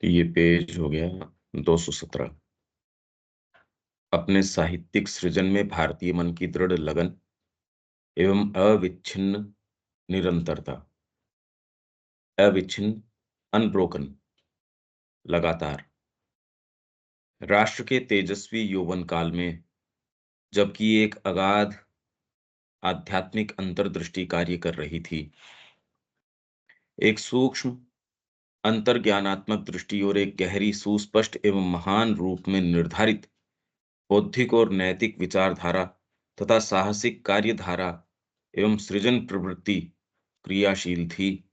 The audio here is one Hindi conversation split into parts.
ये पेज हो गया 217। अपने साहित्यिक सृजन में भारतीय मन की दृढ़ लगन एवं अविच्छिन्न निरंतरता, अविच्छिन्न, अनब्रोकन, लगातार, राष्ट्र के तेजस्वी यौवन काल में, जबकि एक अगाध आध्यात्मिक अंतर्दृष्टि कार्य कर रही थी, एक सूक्ष्म अंतर्ज्ञानात्मक दृष्टि और एक गहरी सुस्पष्ट एवं महान रूप में निर्धारित बौद्धिक और नैतिक विचारधारा तथा साहसिक कार्यधारा एवं सृजन प्रवृत्ति क्रियाशील थी,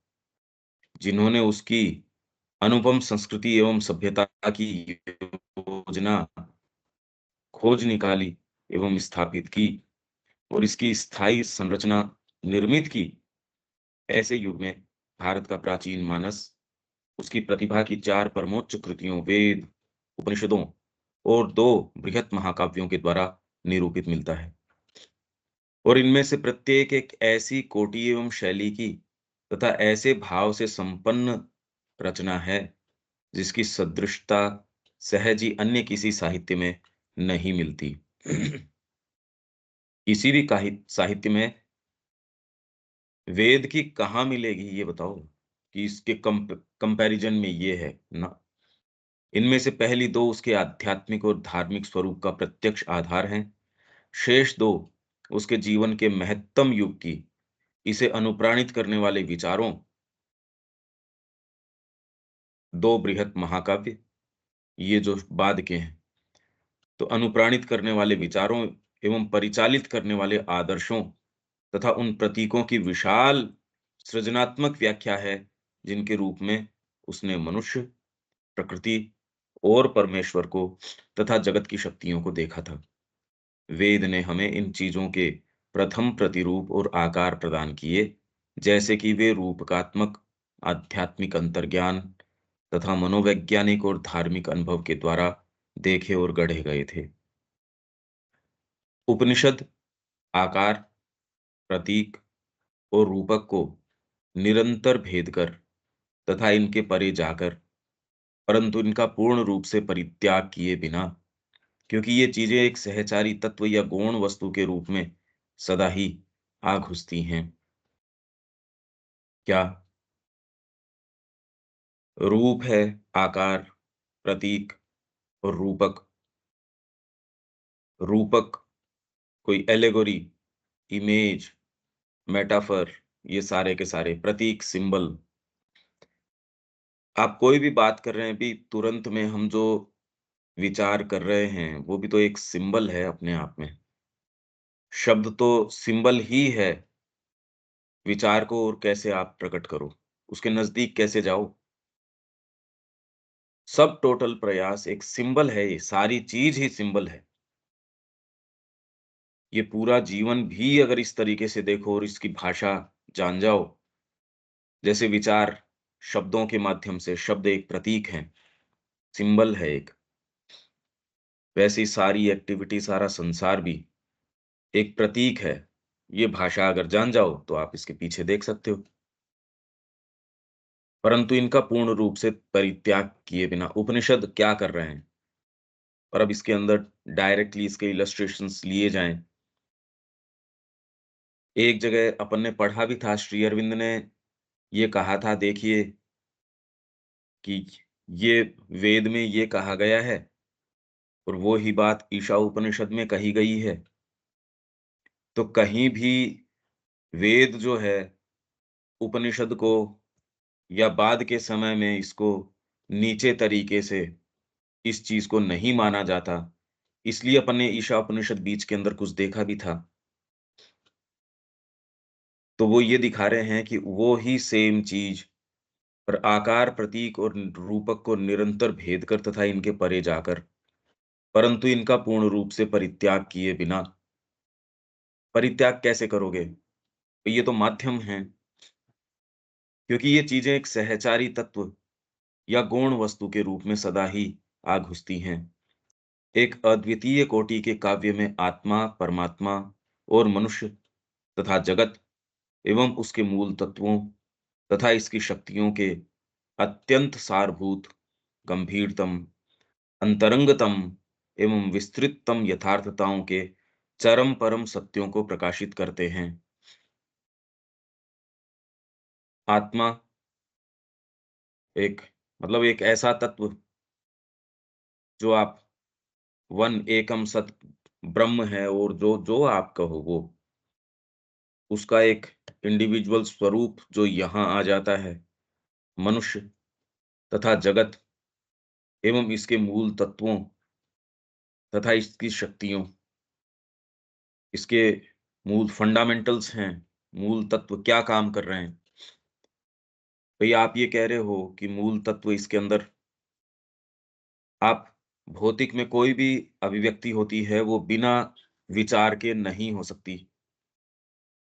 जिन्होंने उसकी अनुपम संस्कृति एवं सभ्यता की योजना खोज निकाली एवं स्थापित की और इसकी स्थायी संरचना निर्मित की। ऐसे युग में भारत का प्राचीन मानस उसकी प्रतिभा की चार परमोच्च कृतियों वेद, उपनिषदों और दो बृहत महाकाव्यों के द्वारा निरूपित मिलता है। और इनमें से प्रत्येक एक ऐसी कोटि एवं शैली की तथा ऐसे भाव से संपन्न रचना है जिसकी सदृशता सहज ही अन्य किसी साहित्य में नहीं मिलती। किसी भी साहित्य में वेद की कहाँ मिलेगी ये बताओ कि इसके कंपैरिजन में ये है ना। इनमें से पहली दो उसके आध्यात्मिक और धार्मिक स्वरूप का प्रत्यक्ष आधार हैं, शेष दो उसके जीवन के महत्तम युग की इसे अनुप्राणित करने वाले विचारों, दो बृहत महाकाव्य ये जो बाद के हैं, तो अनुप्राणित करने वाले विचारों एवं परिचालित करने वाले आदर्शों तथा उन प्रतीकों की विशाल सृजनात्मक व्याख्या है, जिनके रूप में उसने मनुष्य, प्रकृति और परमेश्वर को तथा जगत की शक्तियों को देखा था। वेद ने हमें इन चीजों के प्रथम प्रतिरूप और आकार प्रदान किए, जैसे कि वे रूपकात्मक आध्यात्मिक अंतर्ज्ञान तथा मनोवैज्ञानिक और धार्मिक अनुभव के द्वारा देखे और गढ़े गए थे। उपनिषद आकार, प्रतीक और रूपक को निरंतर भेद कर तथा इनके परे जाकर, परंतु इनका पूर्ण रूप से परित्याग किए बिना, क्योंकि ये चीजें एक सहचारी तत्व या गौण वस्तु के रूप में सदा ही आ घुसती हैं। क्या रूप है? आकार, प्रतीक और रूपक। रूपक कोई एलेगोरी, इमेज, मेटाफर, ये सारे के सारे प्रतीक, सिंबल। आप कोई भी बात कर रहे हैं भी, तुरंत में हम जो विचार कर रहे हैं वो भी तो एक सिंबल है अपने आप में। शब्द तो सिंबल ही है, विचार को और कैसे आप प्रकट करो, उसके नजदीक कैसे जाओ। सब टोटल प्रयास एक सिंबल है, ये सारी चीज ही सिंबल है। ये पूरा जीवन भी अगर इस तरीके से देखो और इसकी भाषा जान जाओ, जैसे विचार शब्दों के माध्यम से, शब्द एक प्रतीक है, सिंबल है एक, वैसे ही सारी एक्टिविटी, सारा संसार भी एक प्रतीक है। ये भाषा अगर जान जाओ तो आप इसके पीछे देख सकते हो। परंतु इनका पूर्ण रूप से परित्याग किए बिना उपनिषद क्या कर रहे हैं? और अब इसके अंदर डायरेक्टली इसके इलस्ट्रेशंस लिए जाएं। एक जगह अपन ने पढ़ा भी था, श्री अरविंद ने ये कहा था, देखिए कि ये वेद में ये कहा गया है और वो ही बात ईशा उपनिषद में कही गई है। तो कहीं भी वेद जो है उपनिषद को या बाद के समय में इसको नीचे तरीके से इस चीज को नहीं माना जाता। इसलिए अपन ने ईशा उपनिषद बीच के अंदर कुछ देखा भी था। तो वो ये दिखा रहे हैं कि वो ही सेम चीज पर आकार, प्रतीक और रूपक को निरंतर भेद कर तथा इनके परे जाकर, परंतु इनका पूर्ण रूप से परित्याग किए बिना। परित्याग कैसे करोगे? तो ये तो माध्यम है, क्योंकि ये चीजें एक सहचारी तत्व या गौण वस्तु के रूप में सदा ही आ घुसती हैं। एक अद्वितीय कोटि के काव्य में आत्मा, परमात्मा और मनुष्य तथा जगत एवं उसके मूल तत्वों तथा इसकी शक्तियों के अत्यंत सारभूत गंभीरतम, अंतरंगतम एवं विस्तृततम यथार्थताओं के चरम परम सत्यों को प्रकाशित करते हैं। आत्मा एक एक ऐसा तत्व जो आप वन एकम सत ब्रह्म है, और जो जो आप कहो वो उसका एक इंडिविजुअल स्वरूप जो यहाँ आ जाता है, मनुष्य तथा जगत एवं इसके मूल तत्वों तथा इसकी शक्तियों, इसके मूल फंडामेंटल्स हैं, मूल तत्व क्या काम कर रहे हैं। भई आप ये कह रहे हो कि मूल तत्व इसके अंदर आप भौतिक में कोई भी अभिव्यक्ति होती है, वो बिना विचार के नहीं हो सकती।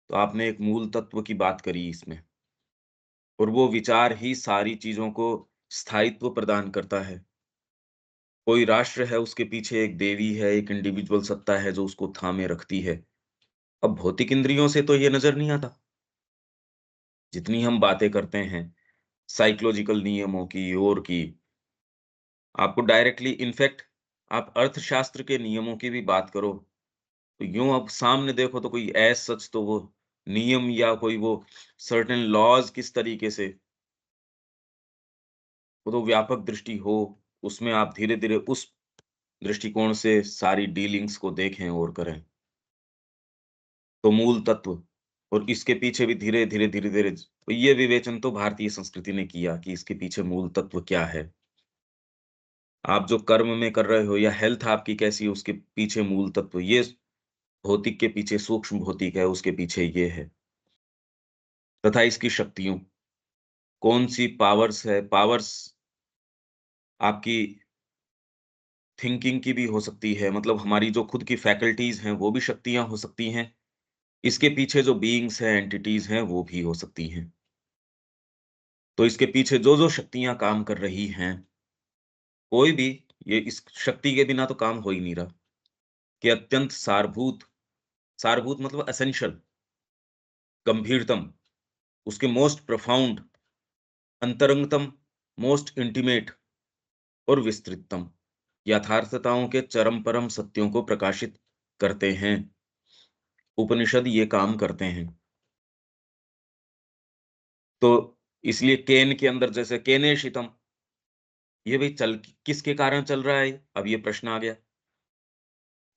तो आपने एक मूल तत्व की बात करी इसमें, और वो विचार ही सारी चीज़ों को स्थायित्व प्रदान करता है। कोई राष्ट्र है, उसके पीछे एक देवी है, एक इंडिविजुअल सत्ता है जो उसको थामे रखती है। अब भौतिक इंद्रियों से तो ये नज़र नहीं आता। जितनी हम बातें करते हैं साइकोलॉजिकल नियमों की और की, आपको डायरेक्टली इनफैक्ट आप अर्थशास्त्र के नियमों की भी बात करो, तो यूँ अब सामने देखो तो कोई एज़ सच तो वो नियम या कोई वो सर्टेन लॉज़ किस तरीके से, वो तो व्यापक दृष्टि हो, उसमें आप धीरे-धीरे उस दृष्टिकोण से सारी डीलिंग्स को देखें और करें। तो मूल तत्व और इसके पीछे भी धीरे-धीरे, धीरे-धीरे तो ये विवेचन तो भारतीय संस्कृति ने किया कि इसके पीछे मूल तत्व क्या है। आप जो कर्म में कर रहे हो या हेल्थ आपकी कैसी है, उसके पीछे मूल तत्व ये भौतिक के पीछे सूक्ष्म भौतिक है, उसके पीछे ये है। तथा इसकी शक्तियों, कौन-सी पावर्स है, पावर्स आपकी थिंकिंग की भी हो सकती है, मतलब हमारी जो खुद की फैकल्टीज़ हैं, वो भी शक्तियाँ हो सकती हैं। इसके पीछे जो बीइंग्स हैं, एंटिटीज़ हैं, वो भी हो सकती हैं। तो इसके पीछे जो-जो शक्तियाँ काम कर रही हैं, कोई भी ये इस शक्ति के बिना तो काम हो ही नहीं रहा, कि अत्यंत सारभूत, सारभूत मतलब एसेंशियल, गंभीरतम, उसके मोस्ट प्रोफाउंड, अंतरंगतम, मोस्ट इंटीमेट और विस्तृततम यथार्थताओं के चरम परम सत्यों को प्रकाशित करते हैं। उपनिषद ये काम करते हैं। तो इसलिए केन के अंदर जैसे केनेशितम, ये भई चल किसके कारण चल रहा है? अब ये प्रश्न आ गया।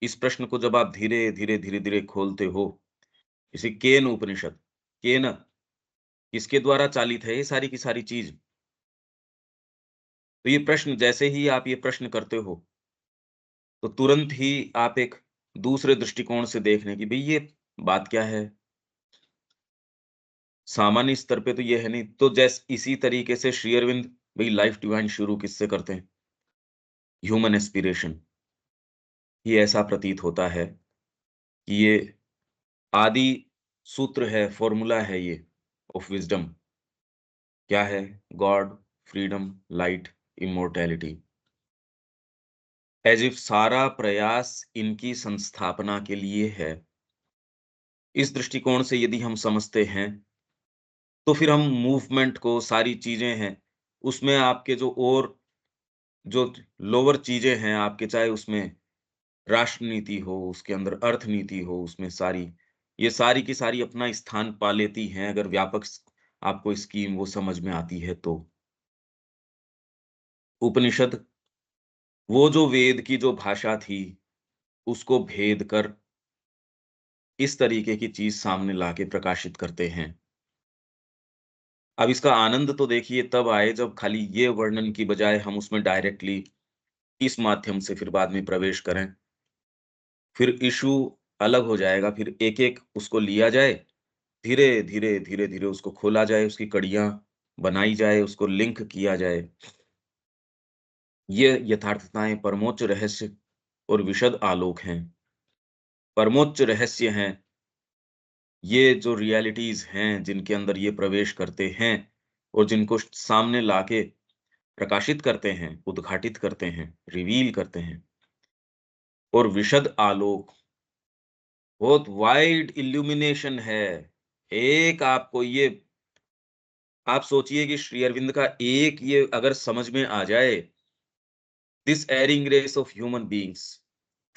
इस प्रश्न को जब आप धीरे-धीरे, धीरे-धीरे खोलते हो, इसे केन उपनिषद, केन किसके द्वारा चालित है ये सारी की सारी चीज़? तो ये प्रश्न जैसे ही आप ये प्रश्न करते हो, तो तुरंत ही आप एक दूसरे दृष्टिकोण से देख रहे हैं कि भई ये बात क्या है? सामान्य स्तर पे तो ये है नहीं, तो इसी तरीके से श्री अरविंद भई लाइफ डिवाइन शुरू किससे करते हैं? Human aspiration. ये ऐसा प्रतीत होता है कि ये आदि सूत्र है, फ़ॉर्मूला है ये ऑफ विज़डम। क्या है? God, freedom, light, immortality. As if सारा प्रयास इनकी संस्थापना के लिए है। इस दृष्टिकोण से यदि हम समझते हैं, तो फिर हम मूवमेंट को सारी चीज़ें हैं, उसमें आपके जो लोअर चीज़ें हैं आपके, चाहे उसमें राष्ट्र नीति हो, उसके अंदर अर्थ नीति हो, उसमें ये सारी की सारी अपना स्थान पा लेती हैं, अगर व्यापक आपको स्कीम वो समझ में आती है तो। उपनिषद, वो जो वेद की जो भाषा थी, उसको भेद कर इस तरीके की चीज़ सामने लाके प्रकाशित करते हैं। अब इसका आनंद तो देखिए तब आए जब खाली ये वर्णन की बजाय हम उसमें डायरेक्टली इस माध्यम से फिर बाद में प्रवेश करें। फिर इश्यू अलग हो जाएगा, फिर एक-एक उसको लिया जाए, धीरे-धीरे, धीरे-धीरे उसको खोला जाए, उसकी कड़ियाँ बनाई जाए, उसको लिंक किया जाए। ये यथार्थताएँ परमोच्च रहस्य और विशद आलोक हैं। परमोच्च रहस्य हैं, ये जो रियलिटीज़ हैं, जिनके अंदर ये प्रवेश करते हैं और जिनको सामने लाके प्रकाशित करते हैं, उद्घाटित करते हैं, रिवील करते हैं। और विशद आलोक, बहुत वाइड इल्यूमिनेशन है। एक आपको ये आप सोचिए कि श्री अरविंद का एक ये अगर समझ में आ जाए, This erring race of human beings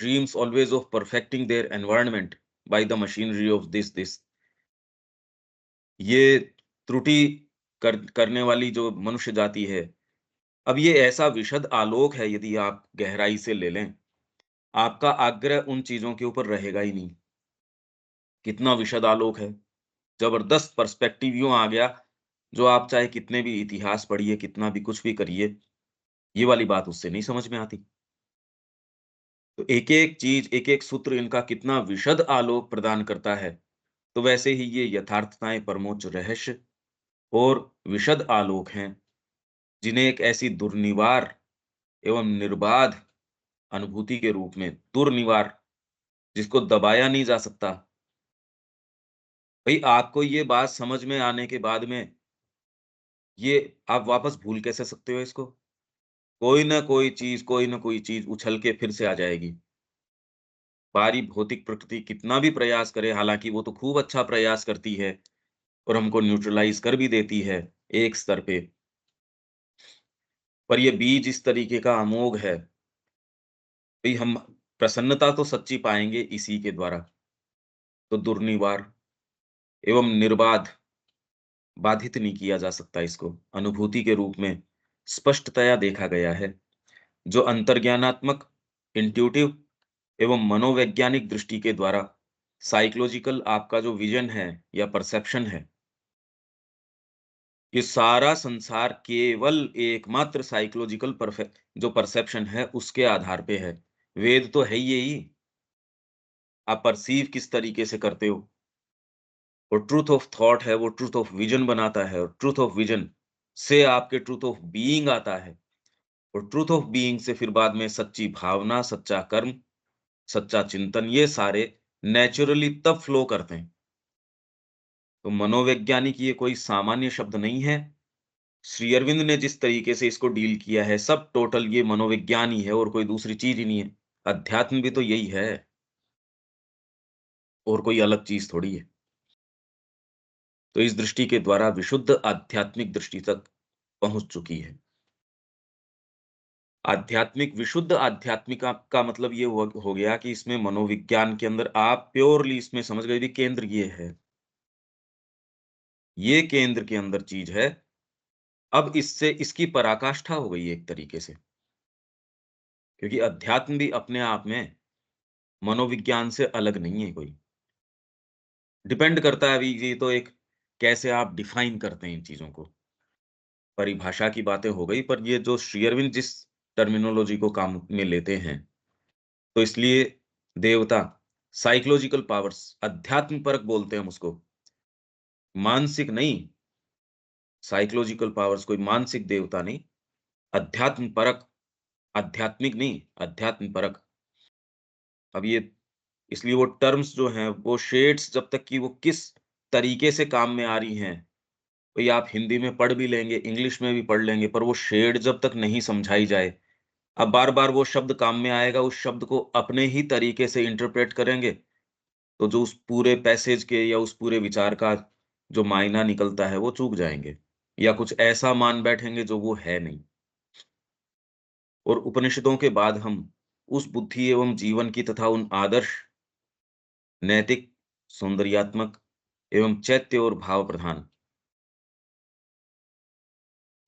dreams always of perfecting their environment by the machinery of this. ये त्रुटि करने वाली जो मनुष्य जाति है, अब ये ऐसा विशद आलोक है, यदि आप गहराई से ले लें, आपका आग्रह उन चीज़ों के ऊपर रहेगा ही नहीं। कितना विशद आलोक है, ज़बरदस्त पर्सपेक्टिव यूँ आ गया, जो आप चाहे कितने भी इतिहास पढ़िए, कितना भी कुछ भी करिए, ये वाली बात उससे नहीं समझ में आती। तो एक-एक चीज़, एक-एक सूत्र इनका कितना विशद आलोक प्रदान करता है, तो वैसे ही ये यथार्थताएँ परमोच्च रहस्य और विशद आलोक हैं, जिन्हें एक ऐसी दुर्निवार एवं निर्बाध अनुभूति के रूप में, दुर्निवार, जिसको दबाया नहीं जा सकता। भई आपको ये बात समझ में आने के बाद में, ये आप वापस भूल कैसे सकते हो इसको? कोई न कोई चीज़ उछल के फिर से आ जाएगी। बाहरी भौतिक प्रकृति कितना भी प्रयास करे, हालाँकि वो तो खूब अच्छा प्रयास करती है और हमको न्यूट्रलाइज़ कर भी देती है एक स्तर पे। पर ये बीज इस तरीके का अमोघ है, भई हम प्रसन्नता तो सच्ची पाएँगे इसी के द्वारा। तो दुर्निवार एवं निर्बाध, बाधित नहीं किया जा सकता इसको। अनुभूति के रूप में स्पष्टतया देखा गया है। जो अंतर्ज्ञानात्मक, इंट्यूटिव एवं मनोवैज्ञानिक दृष्टि के द्वारा साइकोलॉजिकल आपका जो विज़न है या परसेप्शन है, ये सारा संसार केवल एकमात्र साइकोलॉजिकल जो परसेप्शन है उसके आधार पे है। वेद तो है ही यही, आप परसीव किस तरीके से करते हो। और ट्रुथ ऑफ थॉट है, वो ट्रुथ ऑफ विज़न बनाता है, और ट्रुथ ऑफ विज़न से आपके ट्रुथ ऑफ बीइंग आता है, और ट्रुथ ऑफ बीइंग से फिर बाद में सच्ची भावना, सच्चा कर्म, सच्चा चिंतन, ये सारे नेचुरली तब फ्लो करते हैं। तो मनोवैज्ञानिक ये कोई सामान्य शब्द नहीं है। श्री अरविंद ने जिस तरीके से इसको डील किया है, सब टोटल ये मनोविज्ञान ही है और कोई दूसरी चीज़ ही नहीं है। अध्यात्म भी तो यही है, और कोई अलग चीज़ थोड़ी है। तो इस दृष्टि के द्वारा विशुद्ध आध्यात्मिक दृष्टि तक पहुँच चुकी है। आध्यात्मिक, विशुद्ध आध्यात्मिक का मतलब ये हो गया कि इसमें मनोविज्ञान के अंदर आप प्योरली इसमें समझ गए भी केंद्र ये है। ये केंद्र के अंदर चीज़ है। अब इससे इसकी पराकाष्ठा हो गई है एक तरीके से, क्योंकि अध्यात्म भी अपने आप में मनोविज्ञान से अलग नहीं है कोई। डिपेंड करता है, अभी ये तो एक कैसे आप डिफाइन करते हैं इन चीज़ों को। परिभाषा की बातें हो गई, पर ये जो श्री अरविंद जिस टर्मिनोलॉजी को काम में लेते हैं, तो इसलिए देवता, साइकोलॉजिकल पावर्स, अध्यात्म परक बोलते हैं हम उसको। मानसिक नहीं, साइकोलॉजिकल पावर्स कोई मानसिक देवता नहीं, अध्यात्म परक, आध्यात्मिक नहीं, अध्यात्म परक। अब ये इसलिए वो टर्म्स जो हैं, वो शेड्स जब तक कि वो किस तरीके से काम में आ रही हैं, भई आप हिंदी में पढ़ भी लेंगे, इंग्लिश में भी पढ़ लेंगे, पर वो शेड जब तक नहीं समझाई जाए, अब बार-बार वो शब्द काम में आएगा, उस शब्द को अपने ही तरीके से इंटरप्रेट करेंगे, तो जो उस पूरे पैसेज के या उस पूरे विचार का जो मायना निकलता है, वो चूक जाएँगे, या कुछ ऐसा मान बैठेंगे जो वो है नहीं। और उपनिषदों के बाद हम उस बुद्धि एवं जीवन की तथा उन आदर्श, नैतिक, सौंदर्यात्मक एवं चैत्य और भाव प्रधान,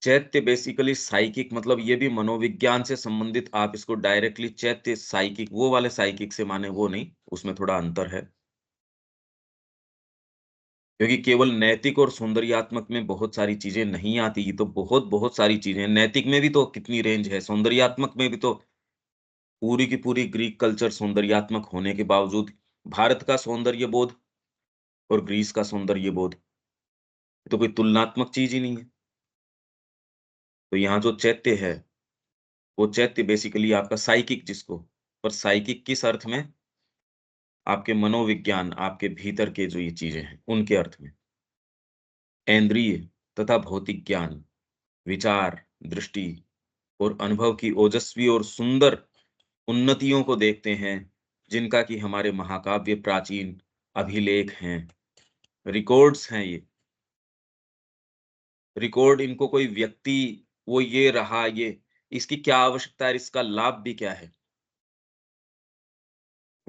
चैत्य बेसिकली साइकिक, मतलब ये भी मनोविज्ञान से संबंधित, आप इसको डायरेक्टली चैत्य साइकिक, वो वाले साइकिक से माने वो नहीं, उसमें थोड़ा अंतर है। क्योंकि केवल नैतिक और सौंदर्यात्मक में बहुत सारी चीज़ें नहीं आती, ये तो बहुत-बहुत सारी चीज़ें हैं। नैतिक में भी तो कितनी रेंज है, सौंदर्यात्मक में भी तो पूरी की पूरी ग्रीक कल्चर सौंदर्यात्मक होने के बावजूद, भारत का सौंदर्य बोध और ग्रीस का सौंदर्य बोध, ये तो कोई तुलनात्मक चीज़ ही नहीं है। तो यहाँ जो चैत्य है, वो चैत्य बेसिकली आपका साइकिक जिसको, पर साइकिक किस अर्थ में? आपके मनोविज्ञान, आपके भीतर के जो ये चीज़ें हैं, उनके अर्थ में। इंद्रिय तथा भौतिक ज्ञान, विचार, दृष्टि और अनुभव की ओजस्वी और सुंदर उन्नतियों को देखते हैं, जिनका कि हमारे महाकाव्य प्राचीन अभिलेख हैं, रिकॉर्ड्स हैं ये। रिकॉर्ड, इनको कोई व्यक्ति, वो ये रहा, ये इसकी क्या आवश्यकता है, इसका लाभ भी क्या है?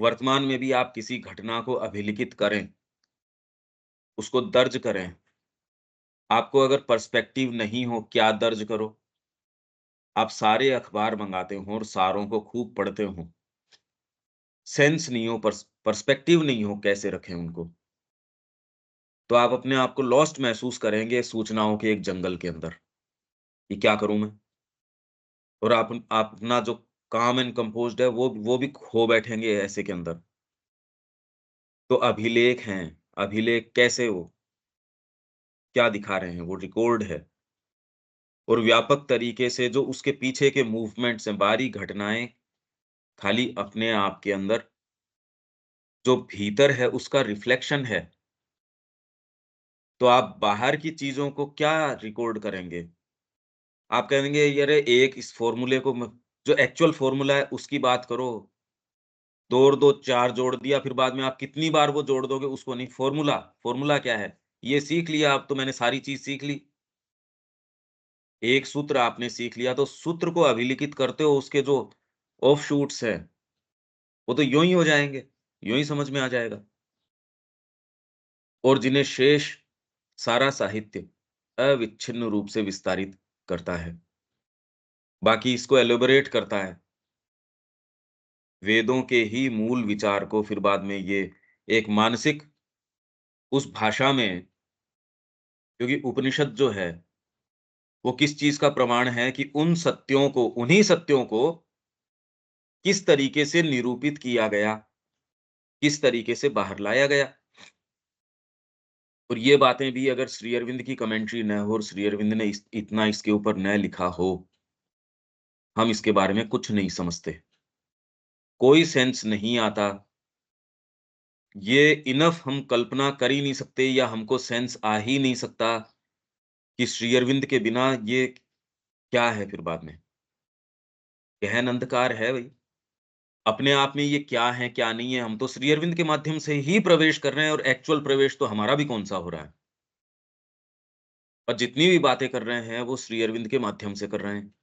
वर्तमान में भी आप किसी घटना को अभिलिखित करें, उसको दर्ज करें। आपको अगर पर्सपेक्टिव नहीं हो, क्या दर्ज करो? आप सारे अखबार मँगाते हो और सारों को खूब पढ़ते हो, सेंस नहीं हो, पर्सपेक्टिव नहीं हो कैसे रखें उनको, तो आप अपने आप को लॉस्ट महसूस करेंगे सूचनाओं के एक जंगल के अंदर, कि क्या करूँ मैं? और आप अपना जो काम एंड कंपोज़्ड है, वो भी खो बैठेंगे ऐसे के अंदर। तो अभिलेख हैं, अभिलेख कैसे हो? क्या दिखा रहे हैं? वो रिकॉर्ड है और व्यापक तरीके से जो उसके पीछे के मूवमेंट्स हैं, बाहरी घटनाएँ खाली अपने आप के अंदर जो भीतर है उसका रिफ्लेक्शन है। तो आप बाहर की चीज़ों को क्या रिकॉर्ड करेंगे? आप कहेंगे अरे एक इस फ़ॉर्मूले को म जो एक्चुअल फ़ॉर्मूला है उसकी बात करो। 2 और 2 4 जोड़ दिया फिर बाद में आप कितनी बार वो जोड़ दोगे उसको नहीं। फ़ॉर्मूला, फ़ॉर्मूला क्या है? ये सीख लिया अब तो मैंने सारी चीज़ सीख ली। एक सूत्र आपने सीख लिया तो सूत्र को अभिलिखित करते हो उसके जो ऑफशूट्स हैं, वो तो यूँ ही हो जाएँगे, यूँ ही समझ में आ जाएगा। और जिन्हें शेष सारा साहित्य अविच्छिन्न रूप से विस्तारित करता है। बाकी इसको एलैबोरेट करता है। वेदों के ही मूल विचार को फिर बाद में ये एक मानसिक उस भाषा में क्योंकि उपनिषद जो है, वो किस चीज़ का प्रमाण है कि उन सत्यों को उन्हीं सत्यों को किस तरीके से निरूपित किया गया, किस तरीके से बाहर लाया गया। और ये बातें भी अगर श्री अरविंद की कमेंट्री न हो और श्री अरविंद ने इतना इसके ऊपर न लिखा हो, हम इसके बारे में कुछ नहीं समझते। कोई सेंस नहीं आता। ये इनफ हम कल्पना कर ही नहीं सकते या हमको सेंस आ ही नहीं सकता कि श्री अरविंद के बिना ये क्या है फिर बाद में? गहन अंधकार है भई। अपने आप में ये क्या है, क्या नहीं है, हम तो श्री अरविंद के माध्यम से ही प्रवेश कर रहे हैं और एक्चुअल प्रवेश तो हमारा भी कौन-सा हो रहा है। और जितनी भी बातें कर रहे हैं, वो श्री अरविंद के माध्यम से कर रहे हैं।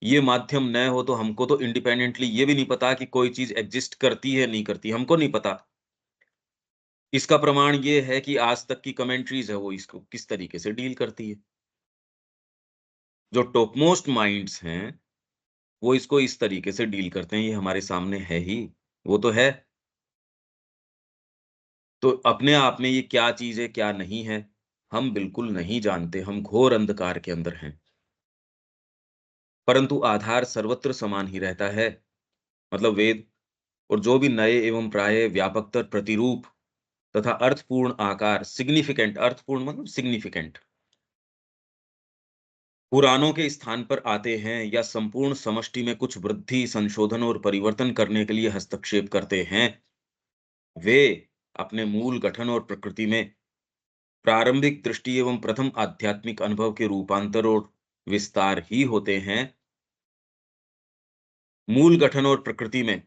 ये माध्यम न हो तो हमको तो इंडिपेंडेंटली ये भी नहीं पता कि कोई चीज़ एक्जिस्ट करती है, नहीं करती, हमको नहीं पता। इसका प्रमाण ये है कि आज तक की कमेंट्रीज़ है, वो इसको किस तरीके से डील करती है। जो टॉप मोस्ट माइंड्स हैं, वो इसको इस तरीके से डील करते हैं, ये हमारे सामने है ही, वो तो है। तो अपने आप में ये क्या चीज़ है, क्या नहीं है, हम बिल्कुल नहीं जानते, हम घोर अंधकार के अंदर हैं। परंतु आधार सर्वत्र समान ही रहता है, मतलब वेद और जो भी नए एवं प्राय व्यापकतर प्रतिरूप तथा अर्थपूर्ण आकार सिग्निफिकेंट अर्थपूर्ण मतलब सिग्निफिकेंट पुराणों के स्थान पर आते हैं या संपूर्ण समष्टि में कुछ वृद्धि, संशोधन और परिवर्तन करने के लिए हस्तक्षेप करते हैं, वे अपने मूल गठन और प्रकृति में प्रारंभिक दृष्टि एवं प्रथम आध्यात्मिक अनुभव के रूपांतर और विस्तार ही होते हैं। मूल गठन और प्रकृति में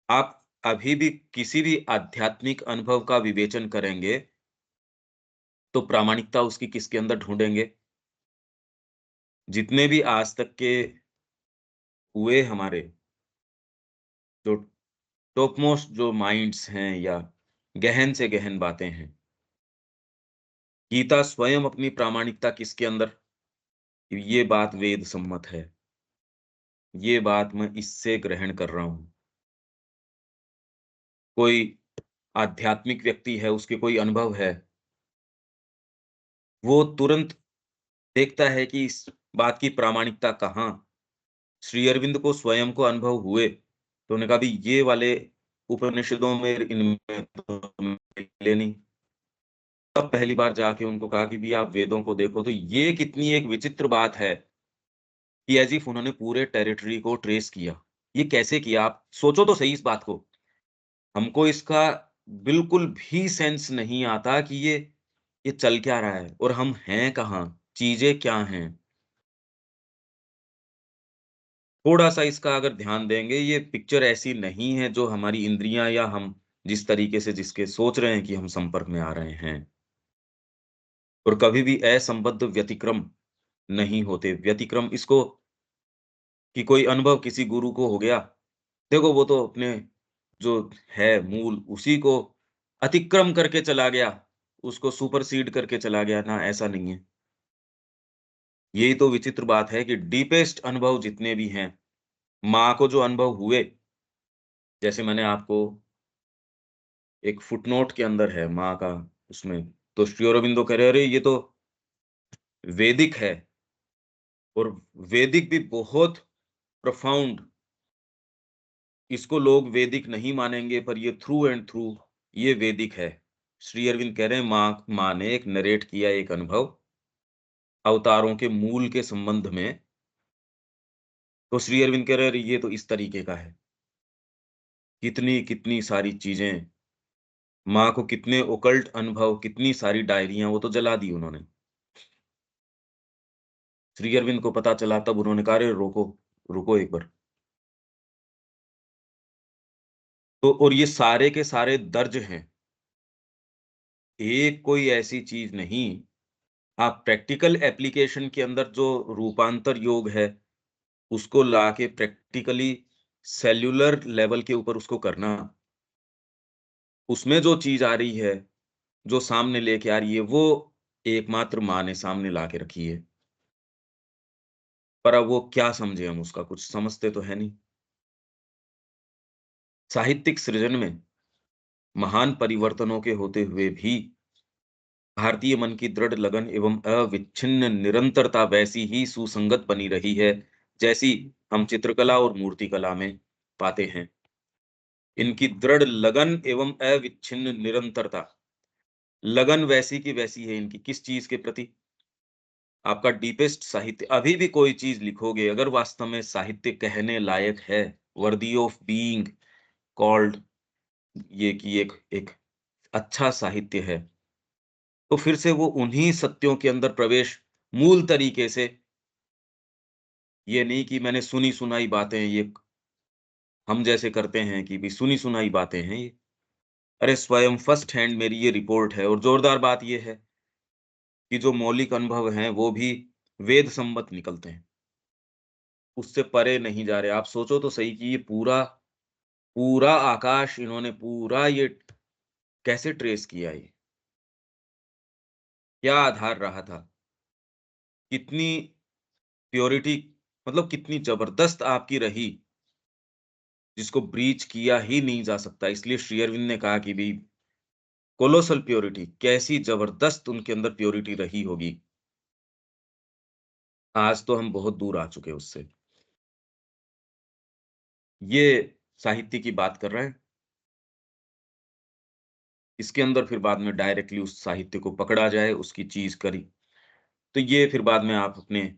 आप अभी भी किसी भी आध्यात्मिक अनुभव का विवेचन करेंगे, तो प्रामाणिकता उसकी किसके अंदर ढूँढेंगे? जितने भी आज तक के हुए हमारे जो टॉप मोस्ट जो माइंड्स हैं या गहन से गहन बातें हैं, गीता स्वयं अपनी प्रामाणिकता किसके अंदर? ये बात वेद सम्मत है, ये बात मैं इससे ग्रहण कर रहा हूँ। कोई आध्यात्मिक व्यक्ति है, उसके कोई अनुभव है, वो तुरंत देखता है कि इस बात की प्रामाणिकता कहाँ? श्री अरविंद को स्वयं को अनुभव हुए, तो उन्होंने कहा भी ये वाले उपनिषदों में इनमें तो मिले नहीं। तब पहली बार जाके उनको कहा कि भी आप वेदों को देखो, तो ये कितनी एक विचित्र बात है कि ऐज़ इफ उन्होंने पूरे टेरिटरी को ट्रेस किया। ये कैसे किया? आप सोचो तो सही इस बात को। हमको इसका बिल्कुल भी सेंस नहीं आता कि ये चल क्या रहा है और हम हैं कहाँ? चीज़ें क्या हैं? थोड़ा-सा इसका अगर ध्यान देंगे, ये पिक्चर ऐसी नहीं है जो हमारी इंद्रियाँ या हम जिस तरीके से जिसके सोच रहे हैं कि हम संपर्क में आ रहे हैं। और कभी भी असंबद्ध व्यतिक्रम नहीं होते। व्यतिक्रम इसको कि कोई अनुभव किसी गुरु को हो गया, देखो वो तो अपने जो है मूल उसी को अतिक्रम करके चला गया, उसको सुपरसीड करके चला गया, ना ऐसा नहीं है। यही तो विचित्र बात है कि डीपेस्ट अनुभव जितने भी हैं, माँ को जो अनुभव हुए, जैसे मैंने आपको एक फुटनोट के अंदर है माँ का उसमें, तो श्री अरबिंदो कह रहे, अरे ये तो वैदिक है और वैदिक भी बहुत प्रोफाउंड, इसको लोग वैदिक नहीं मानेंगे पर ये थ्रू एंड थ्रू ये वैदिक है। श्री अरविंद कह रहे हैं माँ ने एक नरेट किया एक अनुभव अवतारों के मूल के संबंध में, तो श्री अरविंद कह रहे हैं, अरे ये तो इस तरीके का है। कितनी-कितनी सारी चीज़ें, माँ को कितने ओकल्ट अनुभव, कितनी सारी डायरियाँ वो तो जला दी उन्होंने। श्री अरविंद को पता चला तब उन्होंने कहा, अरे रोको, रुको एक बार। तो और ये सारे के सारे दर्ज हैं। एक कोई ऐसी चीज़ नहीं, आप प्रैक्टिकल एप्लीकेशन के अंदर जो रूपांतर योग है, उसको लाके प्रैक्टिकली सेल्युलर लेवल के ऊपर उसको करना, उसमें जो चीज़ आ रही है, जो सामने लेके आ रही है, वो एकमात्र माँ ने सामने ला के रखी है। पर अब वो क्या समझे हम उसका, कुछ समझते तो है नहीं। साहित्यिक सृजन में महान परिवर्तनों के होते हुए भी भारतीय मन की दृढ़ लगन एवं अविच्छिन्न निरंतरता वैसी ही सुसंगत बनी रही है, जैसी हम चित्रकला और मूर्तिकला में पाते हैं। इनकी दृढ़ लगन एवं अविच्छिन्न निरंतरता, लगन वैसी की वैसी है इनकी, किस चीज़ के प्रति? आपका डीपेस्ट साहित्य अभी भी कोई चीज़ लिखोगे, अगर वास्तव में साहित्य कहने लायक है, वर्दी ऑफ बीइंग कॉल्ड, ये कि एक एक अच्छा साहित्य है, तो फिर से वो उन्हीं सत्यों के अंदर प्रवेश मूल तरीके से, ये नहीं कि मैंने सुनी-सुनाई बातें ये हम जैसे करते हैं कि भई सुनी-सुनाई बातें हैं ये। अरे स्वयं फर्स्ट हैंड मेरी ये रिपोर्ट है और ज़ोरदार बात ये है कि जो मौलिक अनुभव हैं, वो भी वेद सम्मत निकलते हैं। उससे परे नहीं जा रहे। आप सोचो तो सही कि ये पूरा पूरा आकाश इन्होंने पूरा ये कैसे ट्रेस किया ये? क्या आधार रहा था? कितनी प्योरिटी, मतलब कितनी ज़बरदस्त आपकी रही, जिसको ब्रीच किया ही नहीं जा सकता। इसलिए श्री अरविंद ने कहा कि भई कोलोसल प्योरिटी, कैसी ज़बरदस्त उनके अंदर प्योरिटी रही होगी। आज तो हम बहुत दूर आ चुके उससे। ये साहित्य की बात कर रहे हैं। इसके अंदर फिर बाद में डायरेक्टली उस साहित्य को पकड़ा जाए, उसकी चीज़ करी। तो ये फिर बाद में आप अपने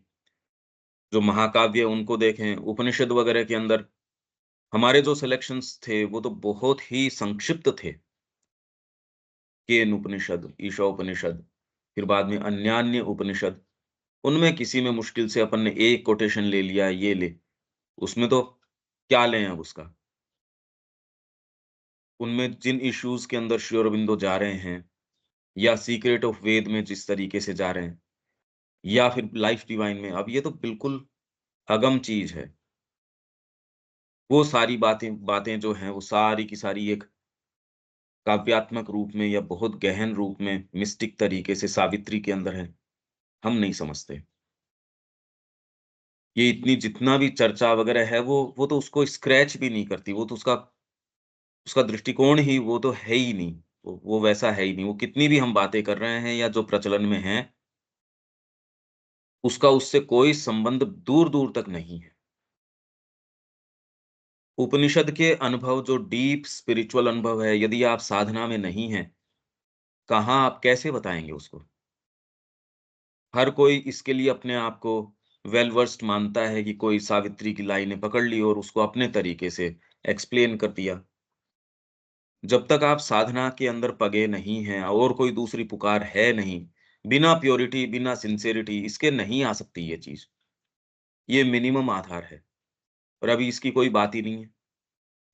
जो महाकाव्य उनको देखें, उपनिषद वगैरह के अंदर हमारे जो सिलेक्शंस थे, वो तो बहुत ही संक्षिप्त थे। केन उपनिषद, ईशोपनिषद, फिर बाद में अन्यान्य उपनिषद, उनमें किसी में मुश्किल से अपन ने एक कोटेशन ले लिया, ये ले, उसमें तो क्या लें अब उसका? उनमें जिन इश्यूज़ के अंदर श्री अरबिंदो जा रहे हैं, या सीक्रेट ऑफ वेद में जिस तरीके से जा रहे हैं, या फिर लाइफ डिवाइन में, अब ये तो बिल्कुल अगम चीज़ है। वो सारी बातें बातें जो हैं, वो सारी की सारी एक काव्यात्मक रूप में या बहुत गहन रूप में मिस्टिक तरीके से सावित्री के अंदर है, हम नहीं समझते। ये इतनी जितना भी चर्चा वगैरह है, वो तो उसको स्क्रैच भी नहीं करती, वो तो उसका उसका दृष्टिकोण ही वो तो है ही नहीं, वो वैसा है ही नहीं। वो कितनी भी हम बातें कर रहे हैं या जो प्रचलन में हैं, उसका उससे कोई संबंध दूर-दूर तक नहीं है। उपनिषद के अनुभव जो डीप स्पिरिचुअल अनुभव है, यदि आप साधना में नहीं हैं, कहाँ आप कैसे बताएँगे उसको? हर कोई इसके लिए अपने आप को वेल वर्स्ड मानता है कि कोई सावित्री की लाइनें पकड़ ली और उसको अपने तरीके से एक्सप्लेन कर दिया। जब तक आप साधना के अंदर पगे नहीं हैं और कोई दूसरी पुकार है नहीं, बिना प्योरिटी, बिना सिंसेरिटी इसके नहीं आ सकती ये चीज़। ये मिनिमम आधार है और अभी इसकी कोई बात ही नहीं है।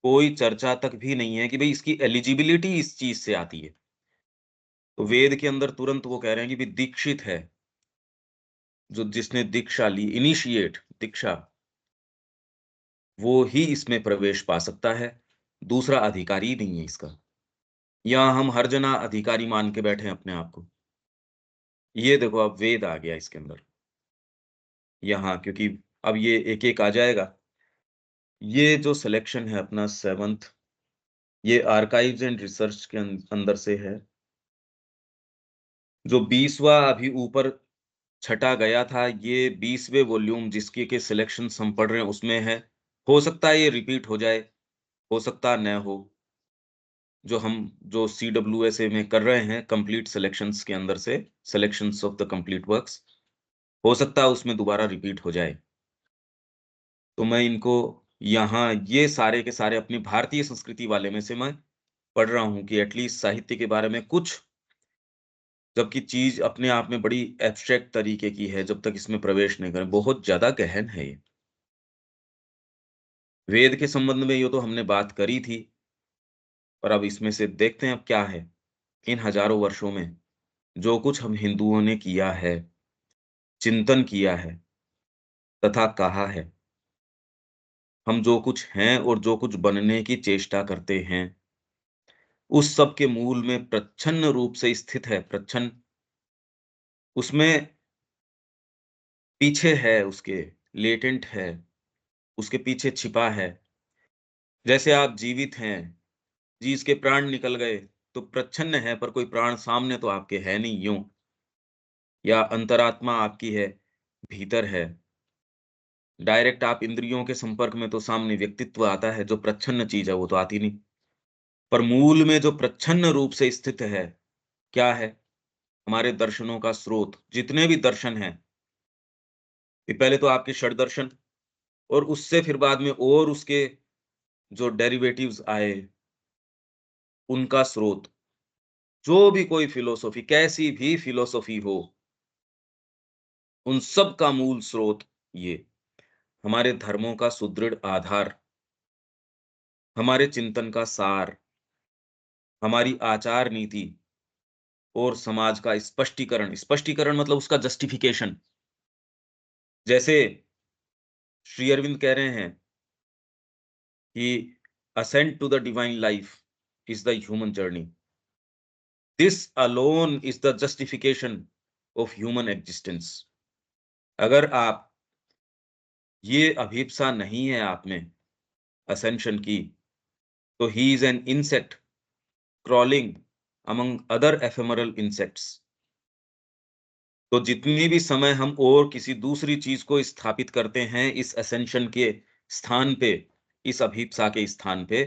कोई चर्चा तक भी नहीं है कि भई इसकी एलिजिबिलिटी इस चीज़ से आती है। तो वेद के अंदर तुरंत वो कह रहे हैं कि भई दीक्षित है, जो जिसने दीक्षा ली, इनिशिएट दीक्षा, वो ही इसमें प्रवेश पा सकता है, दूसरा अधिकारी नहीं है इसका। यहाँ हम हर जना अधिकारी मान के बैठे हैं अपने आप को। ये देखो अब वेद आ गया इसके अंदर, यहाँ क्योंकि अब ये एक-एक आ जाएगा। ये जो सिलेक्शन है अपना 7th, ये आर्काइव्स एंड रिसर्च के अंदर से है। जो 20वां अभी ऊपर छँटा गया था, ये 20वें वॉल्यूम जिसके के सिलेक्शंस हम पढ़ रहे हैं उसमें है। हो सकता है ये रिपीट हो जाए, हो सकता न हो। जो सीडब्ल्यूएसए में कर रहे हैं कंप्लीट सिलेक्शंस के अंदर से, selections of the complete works, हो सकता है उसमें दोबारा रिपीट हो जाए। तो मैं इनको यहाँ ये सारे के सारे अपनी भारतीय संस्कृति वाले में से मैं पढ़ रहा हूँ कि एटलीस्ट साहित्य के बारे में कुछ, जबकि चीज़ अपने आप में बड़ी एब्स्ट्रैक्ट तरीके की है, जब तक इसमें प्रवेश नहीं करें, बहुत ज़्यादा गहन है ये। वेद के संबंध में ये तो हमने बात करी थी, पर अब इसमें से देखते हैं अब क्या है। इन हज़ारों वर्षों में जो कुछ हम हिंदुओं ने किया है, चिंतन किया है तथा कहा है, हम जो कुछ हैं और जो कुछ बनने की चेष्टा करते हैं, उस सब के मूल में प्रच्छन्न रूप से स्थित है। प्रच्छन्न उसमें पीछे है उसके, लेटेंट है, उसके पीछे छिपा है। जैसे आप जीवित हैं, जिसके के प्राण निकल गए, तो प्रच्छन्न है पर कोई प्राण सामने तो आपके है नहीं यूँ, या अंतरात्मा आपकी है, भीतर है। डायरेक्ट आप इंद्रियों के संपर्क में तो सामने व्यक्तित्व आता है, जो प्रच्छन्न चीज़ है वो तो आती नहीं। पर मूल में जो प्रच्छन्न रूप से स्थित है, क्या है? हमारे दर्शनों का स्रोत, जितने भी दर्शन हैं, ये पहले तो आपके षड दर्शन और उससे फिर बाद में और उसके जो डेरिवेटिव्स आए, उनका स्रोत। जो भी कोई फिलॉसफी, कैसी भी फिलॉसफी हो, उन सब का मूल स्रोत ये, हमारे धर्मों का सुदृढ़ आधार, हमारे चिंतन का सार, हमारी आचार नीति और समाज का स्पष्टीकरण। स्पष्टीकरण मतलब उसका जस्टिफिकेशन। जैसे श्री अरविंद कह रहे हैं कि ascent to the divine life is the human journey. This alone is the justification of human existence. अगर आप ये अभिप्सा नहीं है आप में ascension की, तो he is an insect crawling among other ephemeral insects. तो जितनी भी समय हम और किसी दूसरी चीज को स्थापित करते हैं इस ascension के स्थान पे, इस अभिप्सा के स्थान पे,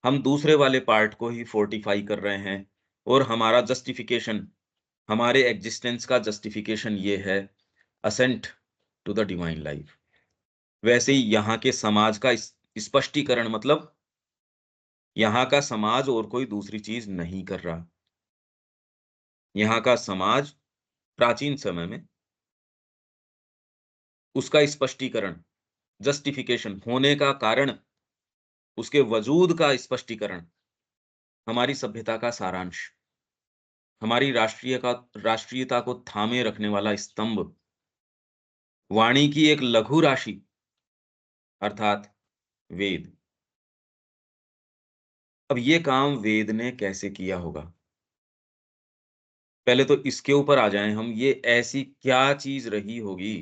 हम दूसरे वाले पार्ट को ही फोर्टिफाई कर रहे हैं और हमारा जस्टिफिकेशन, हमारे एग्जिस्टेंस का जस्टिफिकेशन ये है, ascent to the divine life. वैसे ही यहाँ के समाज का स्पष्टीकरण मतलब यहाँ का समाज और कोई दूसरी चीज नहीं कर रहा। यहाँ का समाज प्राचीन समय में उसका स्पष्टीकरण, जस्टिफिकेशन होने का कारण, उसके वजूद का स्पष्टीकरण, हमारी सभ्यता का सारांश, हमारी राष्ट्रीयता को थामे रखने वाला स्तंभ, वाणी की एक लघु राशि अर्थात वेद। अब ये काम वेद ने कैसे किया होगा? पहले तो इसके ऊपर आ जाएँ हम, ये ऐसी क्या चीज़ रही होगी?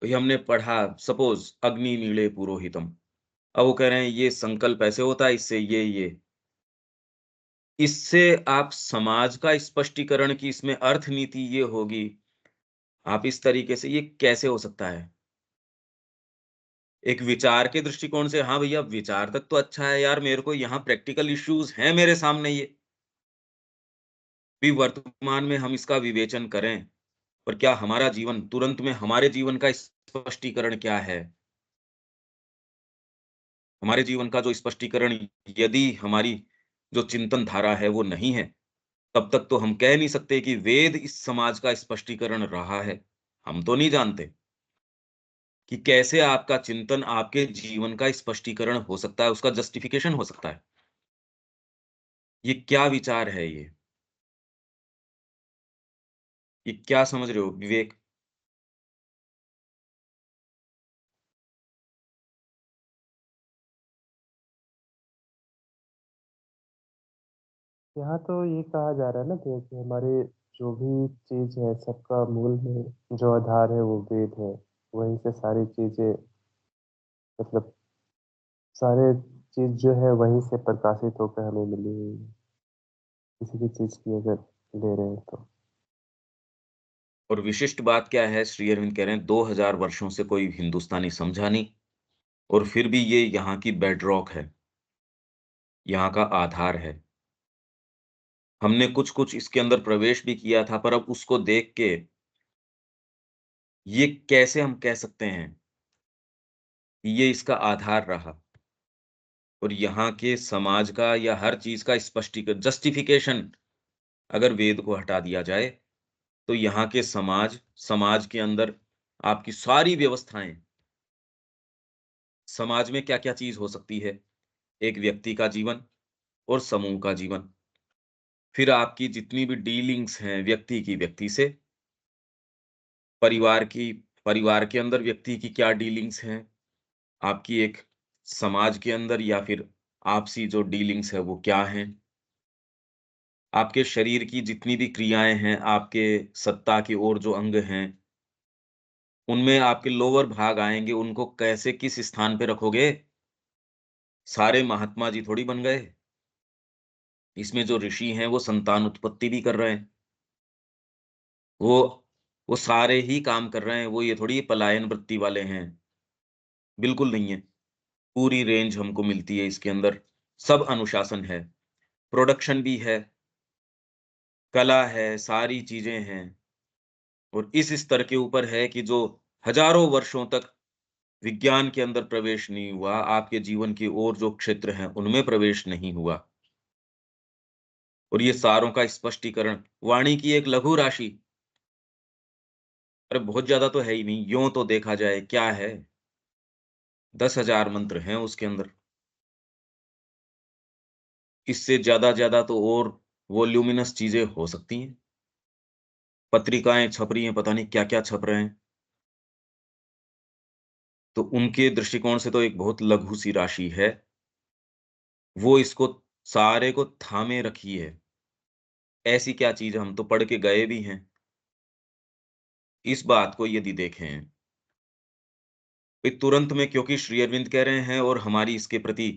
भई हमने पढ़ा सपोज़ अग्नि मीळे पुरोहितम। अब वो कह रहे हैं ये संकल्प ऐसे होता है, इससे ये। इससे आप समाज का स्पष्टीकरण की इसमें अर्थ नीति ये होगी, आप इस तरीके से ये कैसे हो सकता है? एक विचार के दृष्टिकोण से हाँ भैया, विचार तक तो अच्छा है यार, मेरे को यहाँ प्रैक्टिकल इश्यूज़ हैं मेरे सामने ये। भी वर्तमान में हम इसका विवेचन करें, पर क्या हमारा जीवन तुरंत में हमारे जीवन का स्पष्टीकरण क्या है? हमारे जीवन का जो स्पष्टीकरण यदि हमारी जो चिंतन धारा है वो नहीं है, तब तक तो हम कह नहीं सकते कि वेद इस समाज का स्पष्टीकरण रहा है। हम तो नहीं जानते कि कैसे आपका चिंतन आपके जीवन का स्पष्टीकरण हो सकता है, उसका जस्टिफिकेशन हो सकता है। ये क्या विचार है ये? ये क्या समझ रहे हो विवेक? यहाँ तो ये कहा जा रहा है ना कि हमारे जो भी चीज है सबका मूल में जो आधार है वो वेद है। वहीं से सारी चीजें, मतलब सारे चीज जो है वहीं से प्रकाशित होकर हमें मिली हुई है। किसी भी चीज की अगर ले रहे हैं तो। और विशिष्ट बात क्या है, श्री अरविंद कह रहे हैं 2000 वर्षों से कोई हिंदुस्तानी समझा नहीं, और फिर भी ये यहाँ की बेडरॉक है, यहाँ का आधार है। हमने कुछ-कुछ इसके अंदर प्रवेश भी किया था, पर अब उसको देख के ये कैसे हम कह सकते हैं कि ये इसका आधार रहा, और यहाँ के समाज का या हर चीज़ का जस्टिफिकेशन अगर वेद को हटा दिया जाए, तो यहाँ के समाज के अंदर आपकी सारी व्यवस्थाएँ, समाज में क्या-क्या चीज़ हो सकती है? एक व्यक्ति का जीवन और समूह का जीवन। फिर आपकी जितनी भी डीलिंग्स हैं व्यक्ति की व्यक्ति से, परिवार की परिवार के अंदर व्यक्ति की क्या डीलिंग्स हैं, आपकी एक समाज के अंदर या फिर आपसी जो डीलिंग्स है वो क्या हैं? आपके शरीर की जितनी भी क्रियाएँ हैं, आपके सत्ता की ओर जो अंग हैं, उनमें आपके लोअर भाग आएँगे, उनको कैसे किस स्थान पे रखोगे? सारे महात्मा जी थोड़ी बन गए। इसमें जो ऋषि हैं वो संतान उत्पत्ति भी कर रहे हैं। वो वो सारे ही काम कर रहे हैं, वो ये थोड़ी पलायन वृत्ति वाले हैं, बिल्कुल नहीं है। पूरी रेंज हमको मिलती है इसके अंदर, सब अनुशासन है, प्रोडक्शन भी है, कला है, सारी चीज़ें हैं, और इस स्तर के ऊपर है कि जो हज़ारों वर्षों तक विज्ञान के अंदर प्रवेश नहीं हुआ, आपके जीवन की और जो क्षेत्र हैं, उनमें प्रवेश नहीं हुआ, और ये सारों का स्पष्टीकरण वाणी की एक लघु राशि, अरे बहुत ज़्यादा तो है ही नहीं, यों तो देखा जाए क्या है? 10,000 मंत्र हैं उसके अंदर। इससे ज़्यादा तो और वोल्यूमिनस चीज़ें हो सकती हैं। पत्रिकाएँ छप रही हैं, पता नहीं क्या-क्या छप रहे हैं। तो उनके दृष्टिकोण से तो एक बहुत लघु-सी राशि है। वो इसको सारे को थामे रखी है। ऐसी क्या चीज़, हम तो पढ़ के गए भी हैं। इस बात को यदि देखें, ये तुरंत में क्योंकि श्री अरविंद कह रहे हैं और हमारी इसके प्रति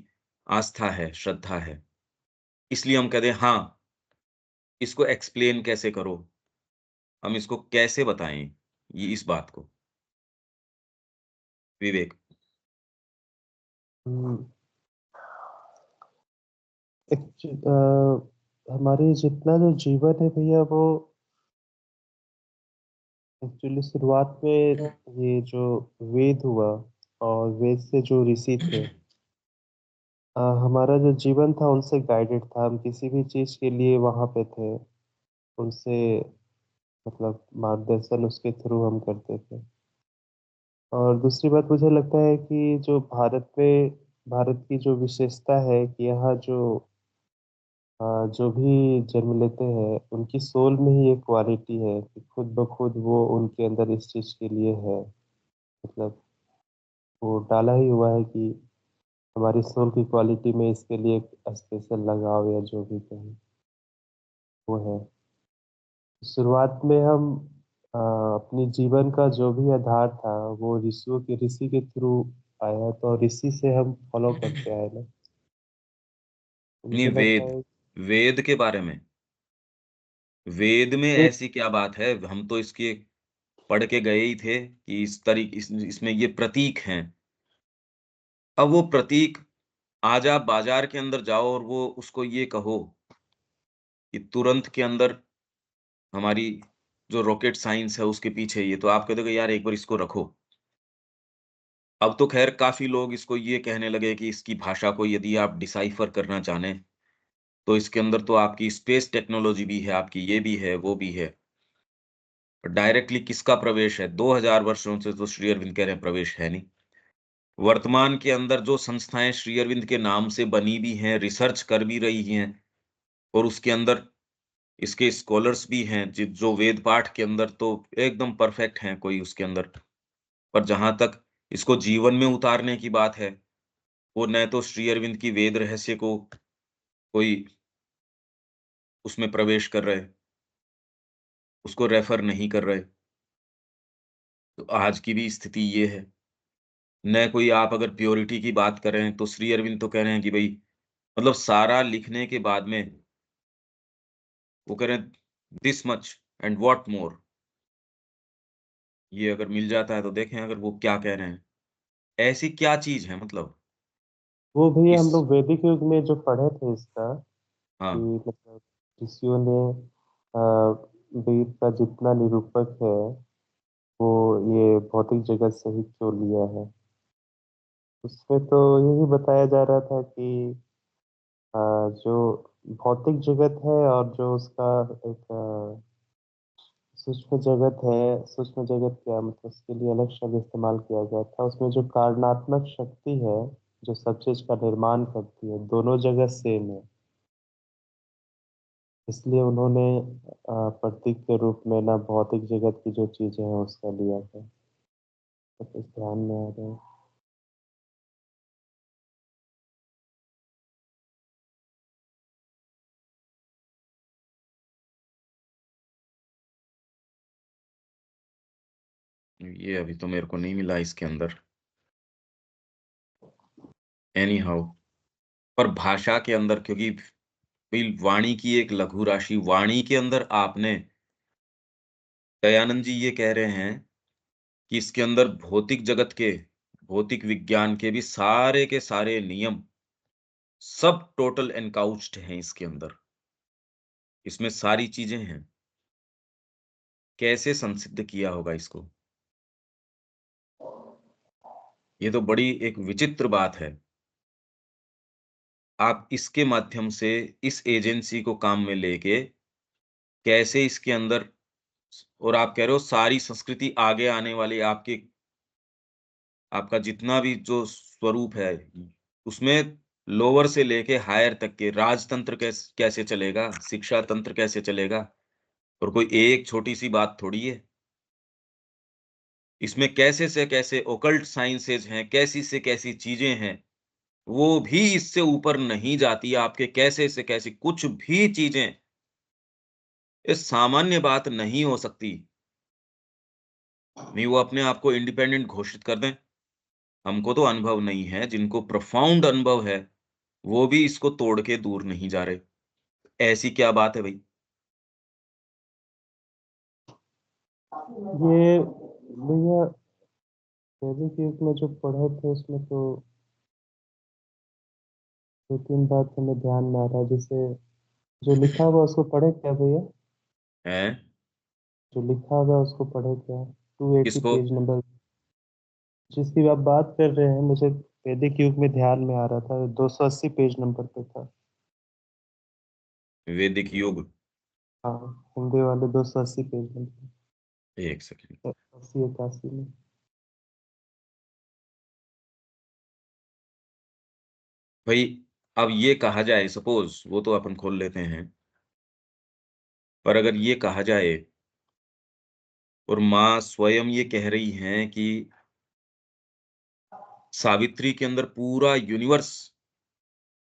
आस्था है, श्रद्धा है, इसलिए हम कहते हैं हाँ, इसको एक्सप्लेन कैसे करो? हम इसको कैसे बताएँ ये इस बात को? विवेक। हम्म, हमारे जितना जो जीवन है भैया वो एक्चुअली शुरुआत में ये जो वेद हुआ और वेद से जो ऋषि थे, हमारा जो जीवन था उनसे गाइडेड था। हम किसी भी चीज के लिए वहां पे थे, उनसे मतलब मार्गदर्शन उसके थ्रू हम करते थे। और दूसरी बात मुझे लगता है कि जो भारत की जो विशेषता है कि यहाँ जो भी जन्म लेते हैं उनकी सोल में ही एक क्वालिटी है कि खुद ब खुद वो उनके अंदर इस चीज के लिए है। मतलब वो डाला ही हुआ है कि हमारी सोल की क्वालिटी में इसके लिए एक स्पेशल लगाव या जो भी कहें वो है। शुरुआत में हम अपनी जीवन का जो भी आधार था वो ऋषि के थ्रू आया, तो ऋषि से हम फॉलो करते आए ना। तो नहीं, मुझे लगता है वेद के बारे में, वेद में एक ऐसी क्या बात है? हम तो इसके पढ़ के गए ही थे कि इसमें ये प्रतीक हैं। अब वो प्रतीक, आज आप बाज़ार के अंदर जाओ और वो उसको ये कहो कि तुरंत के अंदर हमारी जो रॉकेट साइंस है उसके पीछे ये, तो आप कह दोगे यार एक बार इसको रखो। अब तो ख़ैर काफ़ी लोग इसको ये कहने लगे कि इसकी भाषा को यदि आप डिसाइफ़र करना चाहें, तो इसके अंदर तो आपकी स्पेस टेक्नोलॉजी भी है, आपकी ये भी है, वो भी है। डायरेक्टली किसका प्रवेश है? 2000 वर्षों से तो श्री अरविंद कह रहे हैं प्रवेश है नहीं। वर्तमान के अंदर जो संस्थाएँ श्री अरविंद के नाम से बनी भी हैं, रिसर्च कर भी रही हैं, और उसके अंदर इसके स्कॉलर्स भी हैं जो वेद पाठ के अंदर तो एकदम परफेक्ट हैं कोई उसके अंदर। पर जहाँ तक इसको जीवन में उतारने की बात है, वो न तो श्री अरविंद की वेद रहस्य को कोई उसमें प्रवेश कर रहे, उसको रेफर नहीं कर रहे। तो आज की भी स्थिति ये है। न कोई आप अगर प्योरिटी की बात करें तो श्री अरविंद तो कह रहे हैं कि भई मतलब सारा लिखने के बाद में वो कह रहे हैं this much and what more. ये अगर मिल जाता है तो देखें अगर वो क्या कह रहे हैं। ऐसी क्या चीज़ है मतलब वो भैया इस हम लोग वैदिक युग में जो पढ़े थे इसका, कि हाँ, मतलब ऋषियों ने अ, वेद का जितना निरूपक है वो ये भौतिक जगत से ही क्यों लिया है। उसमें तो यही बताया जा रहा था कि जो भौतिक जगत है और जो उसका एक सूक्ष्म जगत है। सूक्ष्म जगत क्या मतलब, उसके लिए अलग शब्द इस्तेमाल किया गया था। उसमें जो कारणात्मक शक्ति है जो सब चीज का निर्माण करती है, दोनों जगह सेम है। इसलिए उन्होंने प्रतीक के रूप में ना भौतिक जगत की जो चीजें हैं उसका लिया था। तो कुछ ध्यान में आ रहा है। ये अभी तो मेरे को नहीं मिला इसके अंदर। एनी हाउ पर भाषा के अंदर क्योंकि भई वाणी की एक लघु राशि वाणी के अंदर आपने दयानंद जी ये कह रहे हैं कि इसके अंदर भौतिक जगत के, भौतिक विज्ञान के भी सारे के सारे नियम सब टोटल एनकाउच्ड हैं इसके अंदर। इसमें सारी चीज़ें हैं। कैसे संसिद्ध किया होगा इसको? ये तो बड़ी एक विचित्र बात है। आप इसके माध्यम से इस एजेंसी को काम में लेके कैसे इसके अंदर और आप कह रहे हो सारी संस्कृति आगे आने वाली आपकी आपका जितना भी जो स्वरूप है, उसमें लोअर से लेके हायर तक के राजतंत्र कैसे चलेगा, शिक्षा तंत्र कैसे चलेगा और कोई एक छोटी-सी बात थोड़ी है। इसमें कैसे से कैसे ओकल्ट साइंसेज़ हैं, कैसी से कैसी चीज़ें हैं, वो भी इससे ऊपर नहीं जाती। आपके कैसे से कैसी कुछ भी चीज़ें, ये सामान्य बात नहीं हो सकती। नहीं वो अपने आप को इंडिपेंडेंट घोषित कर दें। हमको तो अनुभव नहीं है, जिनको प्रोफाउंड अनुभव है, वो भी इसको तोड़ के दूर नहीं जा रहे। ऐसी क्या बात है भई? ये भैया वैदिक युग में जो पढ़े थे उसमें तो दो तीन बात हमें ध्यान में आ रहा है। जैसे जो लिखा हुआ उसको पढ़े क्या भैया? हैं? जो लिखा हुआ है उसको पढ़े क्या? 280 किसको? पेज नंबर जिसकी आप बात कर रहे हैं, मुझे वैदिक युग में ध्यान में आ रहा था, 280 पेज नंबर पे था। वैदिक युग? हाँ, हिंदी वाले 280 पेज नंबर, 1 सेकंड। 80 81 में। भई अब ये कहा जाए सपोज़ वो तो अपन खोल लेते हैं, पर अगर ये कहा जाए और माँ स्वयं ये कह रही हैं कि सावित्री के अंदर पूरा यूनिवर्स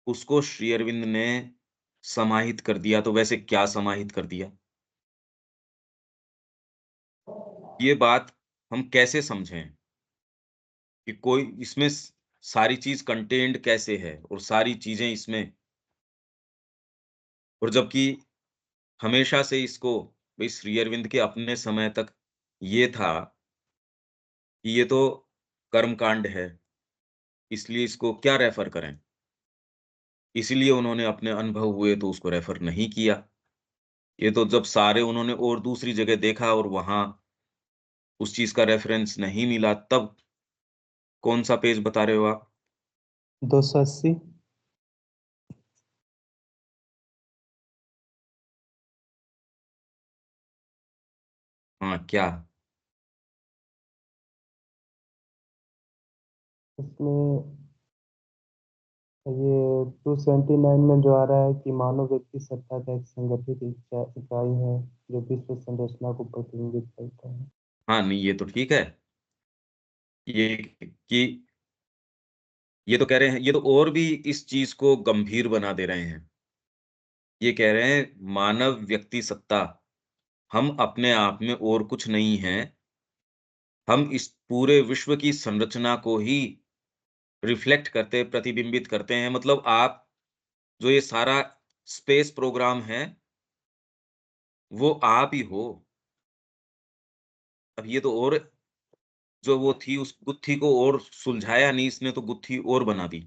उसको श्री अरविंद ने समाहित कर दिया, तो वैसे क्या समाहित कर दिया? ये बात हम कैसे समझें कि कोई इसमें सारी चीज़ कंटेन्ड कैसे है और सारी चीज़ें इसमें और जबकि हमेशा से इसको भई श्री अरविंद के अपने समय तक ये था कि ये तो कर्मकांड है, इसलिए इसको क्या रेफ़र करें? इसीलिए उन्होंने अपने अनुभव हुए तो उसको रेफ़र नहीं किया। ये तो जब सारे उन्होंने और दूसरी जगह देखा और वहाँ उस चीज़ का रेफ़रेंस नहीं मिला तब कौन-सा पेज बता रहे हो आप? 280। हाँ, क्या? इसमें ये 279 में जो आ रहा है कि मानव व्यक्ति सत्ता का एक संगठित इकाई है जो विश्व संरचना को प्रतिबिंबित करता है। हाँ, नहीं ये तो ठीक है। ये कि ये तो कह रहे हैं, ये तो और भी इस चीज को गंभीर बना दे रहे हैं। ये कह रहे हैं मानव व्यक्ति सत्ता, हम अपने आप में और कुछ नहीं हैं, हम इस पूरे विश्व की संरचना को ही रिफ्लेक्ट करते, प्रतिबिंबित करते हैं। मतलब आप जो ये सारा स्पेस प्रोग्राम है, वो आप ही हो। अब ये तो और जो वो थी उस गुत्थी को और सुलझाया नहीं, इसने तो गुत्थी और बना दी।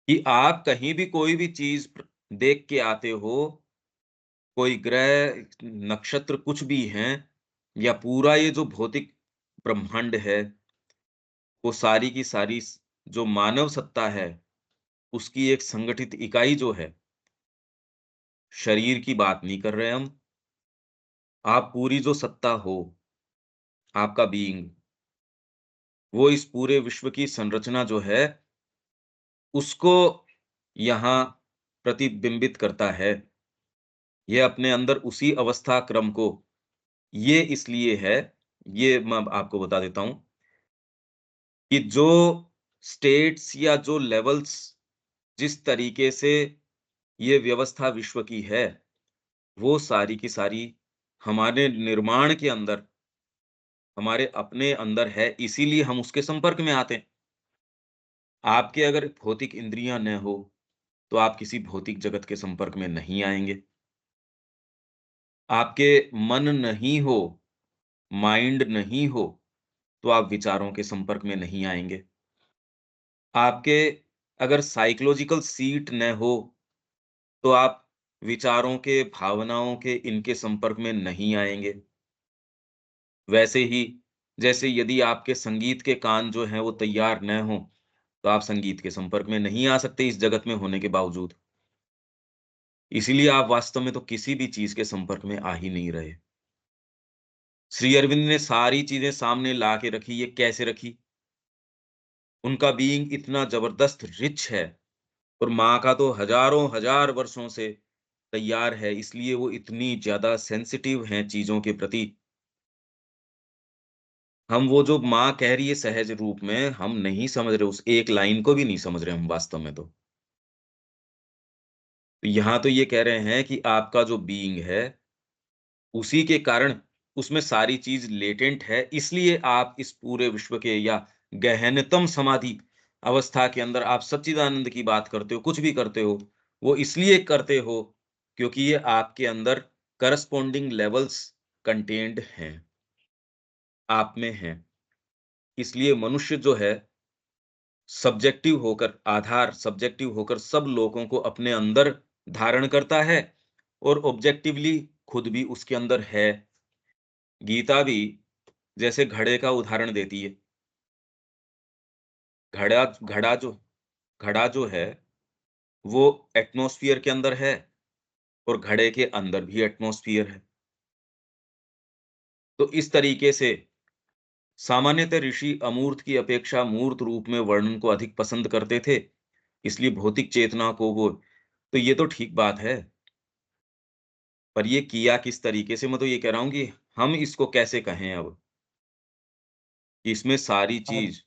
कि आप कहीं भी कोई भी चीज़ देख के आते हो, कोई ग्रह, नक्षत्र कुछ भी हैं या पूरा ये जो भौतिक ब्रह्मांड है, वो सारी की सारी जो मानव सत्ता है, उसकी एक संगठित इकाई जो है, शरीर की बात नहीं कर रहे हम। आप पूरी जो सत्ता हो, आपका बीइंग, वो इस पूरे विश्व की संरचना जो है, उसको यहाँ प्रतिबिंबित करता है। ये अपने अंदर उसी अवस्था क्रम को, ये इसलिए है, ये मैं आपको बता देता हूँ कि जो स्टेट्स या जो लेवल्स जिस तरीके से ये व्यवस्था विश्व की है, वो सारी की सारी हमारे निर्माण के अंदर, हमारे अपने अंदर है, इसीलिए हम उसके संपर्क में आते हैं। आपके अगर भौतिक इंद्रियाँ न हो, तो आप किसी भौतिक जगत के संपर्क में नहीं आएँगे। आपके मन नहीं हो, माइंड नहीं हो, तो आप विचारों के संपर्क में नहीं आएँगे। आपके अगर साइकोलॉजिकल सीट न हो, तो आप विचारों के, भावनाओं के, इनके संपर्क में नहीं आएँगे। वैसे ही जैसे यदि आपके संगीत के कान जो हैं वो तैयार न हों, तो आप संगीत के संपर्क में नहीं आ सकते इस जगत में होने के बावजूद। इसीलिए आप वास्तव में तो किसी भी चीज़ के संपर्क में आ ही नहीं रहे। श्री अरविंद ने सारी चीज़ें सामने ला के रखी, ये कैसे रखी? उनका बीइंग इतना ज़बरदस्त रिच है और माँ का तो हज़ारों हज़ार वर्षों से तैयार है, इसलिए वो इतनी ज़्यादा सेंसिटिव हैं चीज़ों के प्रति। हम वो जो माँ कह रही है सहज रूप में, हम नहीं समझ रहे, उस एक लाइन को भी नहीं समझ रहे हम वास्तव में तो। तो यहाँ तो ये कह रहे हैं कि आपका जो बीइंग है, उसी के कारण उसमें सारी चीज़ लेटेंट है, इसलिए आप इस पूरे विश्व के या गहनतम समाधि अवस्था के अंदर आप सच्चिदानंद की बात करते हो, कुछ भी करते हो, वो इसलिए करते हो क्योंकि ये आपके अंदर करस्पॉन्डिंग लेवल्स कंटेन्ड हैं, आप में हैं। इसलिए मनुष्य जो है सब्जेक्टिव होकर सब लोगों को अपने अंदर धारण करता है और ऑब्जेक्टिवली खुद भी उसके अंदर है। गीता भी जैसे घड़े का उदाहरण देती है। घड़ा घड़ा जो घड़ा जो है, वो एटमॉस्फियर के अंदर है और घड़े के अंदर भी एटमॉस्फियर है। तो इस तरीके से सामान्यतः ऋषि अमूर्त की अपेक्षा मूर्त रूप में वर्णन को अधिक पसंद करते थे, इसलिए भौतिक चेतना को वो, तो ये तो ठीक बात है, पर ये किया किस तरीके से? मैं तो ये कह रहा हूँ कि हम इसको कैसे कहें अब, कि इसमें सारी और चीज़।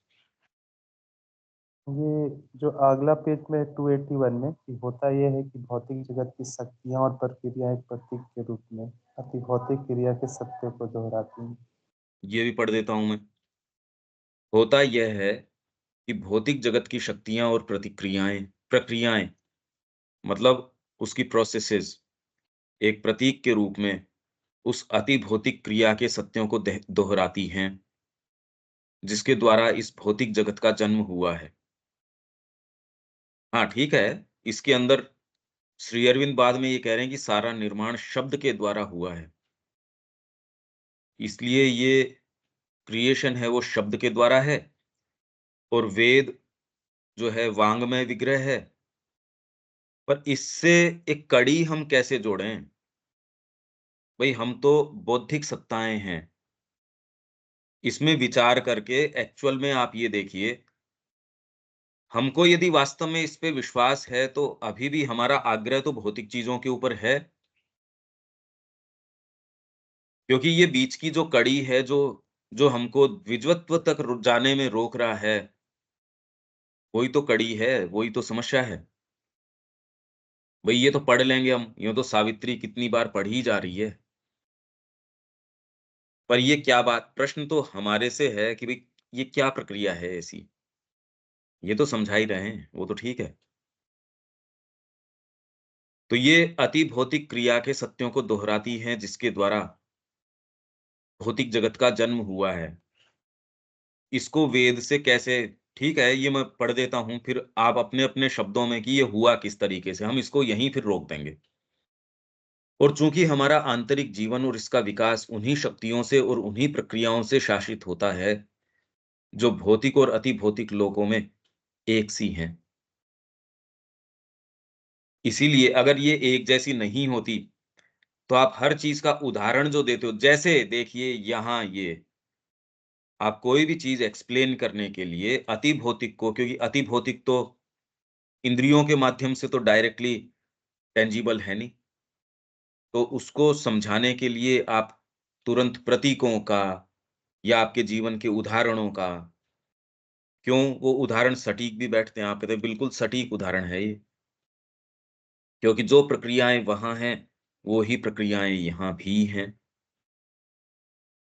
ये जो अगला पेज में 281 में कि होता ये है कि भौतिक जगत की शक्तियाँ और प्रक्रिया एक प्रतीक के रूप में अति भौतिक क्रिया के सत्य को दोहराती हैं। ये भी पढ़ देता हूँ मैं। होता यह है कि भौतिक जगत की शक्तियाँ और प्रक्रियाएँ मतलब उसकी प्रोसेसेस एक प्रतीक के रूप में उस अति भौतिक क्रिया के सत्यों को दोहराती हैं, जिसके द्वारा इस भौतिक जगत का जन्म हुआ है। हाँ, ठीक है, इसके अंदर श्री अरविंद बाद में ये कह रहे हैं कि सारा निर्माण शब्द के द्वारा हुआ है। इसलिए ये क्रिएशन है वो शब्द के द्वारा है और वेद जो है वांग्मय विग्रह है। पर इससे एक कड़ी हम कैसे जोड़ें? भई हम तो बौद्धिक सत्ताएँ हैं। इसमें विचार करके एक्चुअल में आप ये देखिए हमको यदि वास्तव में इस पे विश्वास है, तो अभी भी हमारा आग्रह तो भौतिक चीज़ों के ऊपर है, क्योंकि ये बीच की जो कड़ी है, जो जो हमको विद्वत्व तक जाने में रोक रहा है, वही तो कड़ी है, वही तो समस्या है। भई ये तो पढ़ लेंगे हम, यूँ तो सावित्री कितनी बार पढ़ी जा रही है। पर ये क्या बात, प्रश्न तो हमारे से है कि भई ये क्या प्रक्रिया है ऐसी? ये तो समझा ही रहे हैं, वो तो ठीक है। तो ये अति भौतिक क्रिया के सत्यों को दोहराती हैं, जिसके द्वारा भौतिक जगत का जन्म हुआ है। इसको वेद से कैसे, ठीक है, ये मैं पढ़ देता हूँ, फिर आप अपने-अपने शब्दों में कि ये हुआ किस तरीके से, हम इसको यहीं फिर रोक देंगे। और चूँकि हमारा आंतरिक जीवन और इसका विकास उन्हीं शक्तियों से और उन्हीं प्रक्रियाओं से शासित होता है, जो भौतिक और अति भौतिक लोकों में एक सी हैं। इसीलिए अगर ये एक जैसी नहीं होती, तो आप हर चीज़ का उदाहरण जो देते हो, जैसे देखिए यहाँ ये, आप कोई भी चीज़ एक्सप्लेन करने के लिए अति भौतिक को, क्योंकि अति भौतिक तो इंद्रियों के माध्यम से तो डायरेक्टली टेंजिबल है नहीं, तो उसको समझाने के लिए आप तुरंत प्रतीकों का या आपके जीवन के उदाहरणों का, क्यों वो उदाहरण सटीक भी बैठते हैं, आप कहते हैं बिल्कुल सटीक उदाहरण है ये, क्योंकि जो प्रक्रियाएँ वहाँ हैं, वो ही प्रक्रियाएँ यहाँ भी हैं।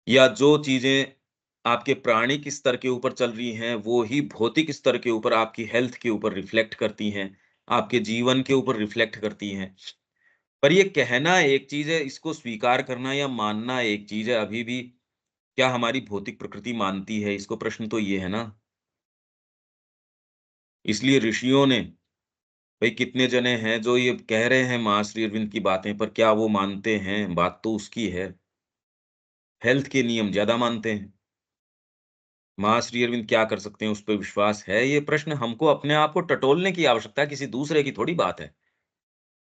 या जो चीज़ें आपके प्राणिक स्तर के ऊपर चल रही हैं, वो ही भौतिक स्तर के ऊपर आपकी हेल्थ के ऊपर रिफ्लेक्ट करती हैं, आपके जीवन के ऊपर रिफ्लेक्ट करती हैं। पर ये कहना एक चीज़ है, इसको स्वीकार करना या मानना एक चीज़ है, अभी भी क्या हमारी भौतिक प्रकृति मानती है इसको? प्रश्न तो ये है ना। इसलिए ऋषियों ने, भई कितने जने हैं जो ये कह रहे हैं माँ श्री अरविंद की बातें, पर क्या वो मानते हैं? बात तो उसकी है। हेल्थ के नियम ज़्यादा मानते हैं। माँ श्री अरविंद क्या कर सकते हैं, उस पे विश्वास है? ये प्रश्न हमको अपने आप को टटोलने की आवश्यकता है, किसी दूसरे की थोड़ी बात है।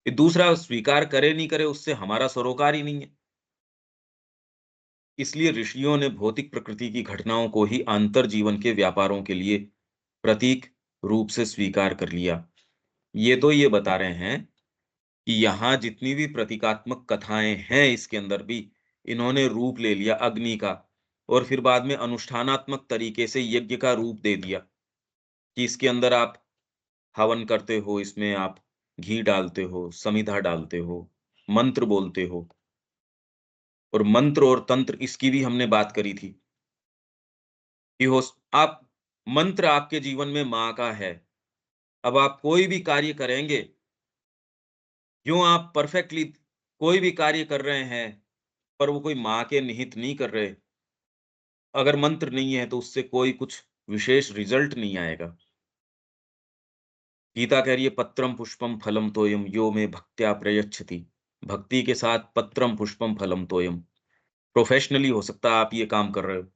ये दूसरा स्वीकार करे नहीं करे, उससे हमारा सरोकार ही नहीं है। इसलिए ऋषियों ने भौतिक प्रकृति की घटनाओं को ही आंतर जीवन के व्यापारों के लिए प्रतीक रूप से स्वीकार कर लिया। ये तो ये बता रहे हैं कि यहाँ जितनी भी प्रतीकात्मक कथाएँ हैं इसके अंदर भी, इन्होंने रूप ले लिया अग्नि का, और फिर बाद में अनुष्ठानात्मक तरीके से यज्ञ का रूप दे दिया, कि इसके अंदर आप हवन करते हो, इसमें आप घी डालते हो, समिधा डालते हो, मंत्र बोलते हो, और मंत्र और तंत्र इसकी भी हमने बात करी थी कि आप, मंत्र आपके जीवन में माँ का है। अब आप कोई भी कार्य करेंगे, यूँ आप परफेक्टली कोई भी कार्य कर रहे हैं, पर वो कोई माँ के निहित नहीं कर रहे। अगर मंत्र नहीं है तो उससे कोई कुछ विशेष रिज़ल्ट नहीं आएगा। गीता कह रही है पत्रम पुष्पम फलम तोयम यो मे भक्त्या प्रयच्छति। भक्ति के साथ पत्रम पुष्पम फलम तोयम। प्रोफेशनली हो सकता है आप ये काम कर रहे हो।